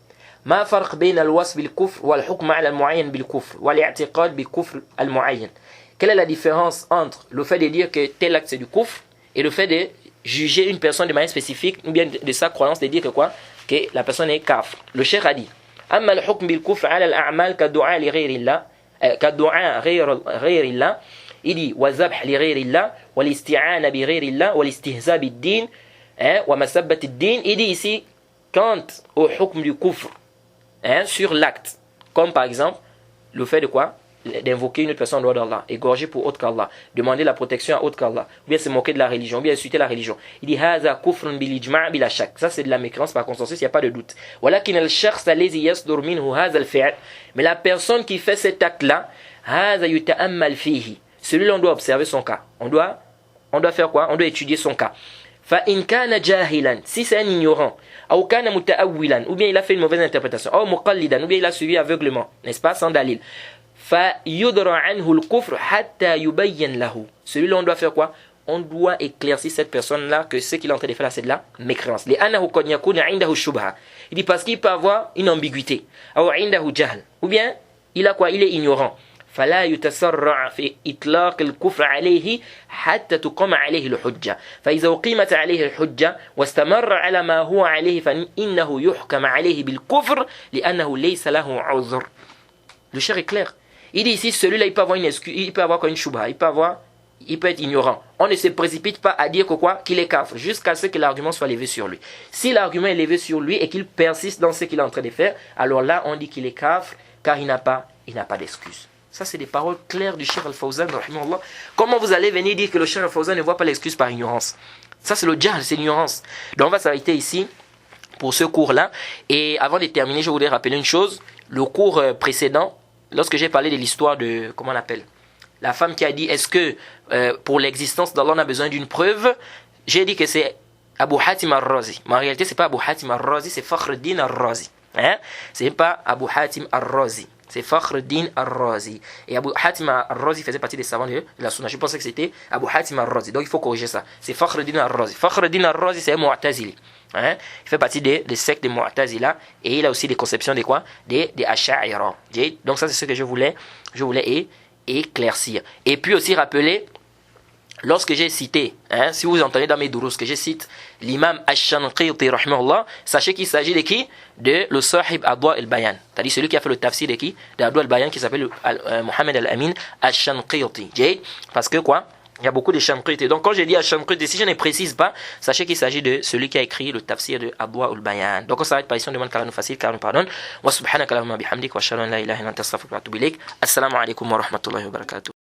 ما فرق بين الوصف بالكفر والحكم على المعين بالكفر والاعتقاد بالكفر المعين. Quelle est la différence entre le fait de dire que tel acte c'est du kufr et le fait de juger une personne de manière spécifique ou bien de sa croyance, de dire que quoi? Que la personne est kafir. Le cheikh a dit أما الحكم بالكفر على الأعمال كالدعاء لغير الله كالدعاء غير الله. Il dit وذبح لغير الله والاستعانة بغير الله والاستهزاء بالدين ومسبة الدين. Il dit ici quant au hukm du kufr sur l'acte, comme par exemple le fait de quoi? d'invoquer une autre personne en dehors d'Allah, égorger pour autre qu'Allah, demander la protection à autre qu'Allah, ou bien se moquer de la religion, ou bien insulter la religion. Il dit haza kufrun bil ijma' bila shak. Ça c'est de la mécréance par consensus, il n'y a pas de doute. Walakin al shakhs allazi yasdur minhu haza al fi'l. Mais la personne qui fait cet acte là, haza yuta'ammal fihi. Celui-là on doit observer son cas. On doit faire quoi? On doit étudier son cas. Fa in kana jahilan, si c'est un ignorant, ou kana muta'awwilan, ou bien il a fait une mauvaise interprétation, ou muqallidan, ou bien il a suivi aveuglement, n'est-ce pas, sans dalil. Celui-là, on doit faire quoi? On doit éclaircir cette personne-là que ce qu'il est en train de faire là, c'est de la mécréance. Il dit parce qu'il peut avoir une ambiguïté. Ou bien, il a quoi? Il est ignorant. فلا يتسرع في إطلاق الكفر عليه حتى تقام عليه الحجة فإذا أقيمت عليه الحجة واستمر على ما هو عليه فإنه يحكم عليه بالكفر لأنه ليس له عذر. Le cher est clair. Il dit ici, celui-là, il peut avoir une excuse, il peut avoir quoi, une shubha, il peut être ignorant. On ne se précipite pas à dire que quoi, qu'il est kafir, jusqu'à ce que l'argument soit levé sur lui. Si l'argument est levé sur lui et qu'il persiste dans ce qu'il est en train de faire, alors là, on dit qu'il est kafir, car il n'a pas d'excuse. Ça, c'est des paroles claires du Cheikh Al-Fawzan. Comment vous allez venir dire que le Cheikh Al-Fawzan ne voit pas l'excuse par ignorance? Ça, c'est le jahl, c'est l'ignorance. Donc, on va s'arrêter ici pour ce cours-là. Et avant de terminer, je voudrais rappeler une chose. Le cours précédent, lorsque j'ai parlé de l'histoire de, comment on appelle, la femme qui a dit, est-ce que pour l'existence d'Allah, on a besoin d'une preuve? J'ai dit que c'est Abu Hatim al-Razi. Mais en réalité, ce n'est pas Abu Hatim al-Razi, c'est Fakhruddin al-Razi. Hein? Ce n'est pas Abu Hatim al-Razi. C'est Fakhruddin al-Razi. Et Abu Hatim al-Razi faisait partie des savants de la Sunna. Je pensais que c'était Abu Hatim al-Razi. Donc il faut corriger ça. C'est Fakhruddin al-Razi. Fakhruddin al-Razi, c'est un Mu'tazili. Hein? Il fait partie des sectes de Mu'tazila. Et il a aussi des conceptions de quoi? Des Asha'ira. Donc ça, c'est ce que je voulais éclaircir. Et puis aussi rappeler, lorsque j'ai cité, si vous entendez dans mes durus que je cite l'imam Ash-Shanqiti rahimahullah, sachez qu'il s'agit de qui? De le sahib Adwa al-Bayan. C'est-à-dire celui qui a fait le tafsir de qui? De Adwa al-Bayan, qui s'appelle Mohamed al-Amin Ash-Shanqiti. Parce que quoi? Il y a beaucoup de Shanqiti. Donc quand je dis Ash-Shanqiti, si je ne précise pas, sachez qu'il s'agit de celui qui a écrit le tafsir de Adwa al-Bayan. Donc on s'arrête par ici, on demande qu'Allah nous facilite, qu'Allah nous pardonne. Wa subhanaka Allahumma bihamdik wa ashhadu an la ilaha illa anta astaghfiruka wa atubu ilaik. Assalamu alaikum wa rahmatullahi wa barakatuh.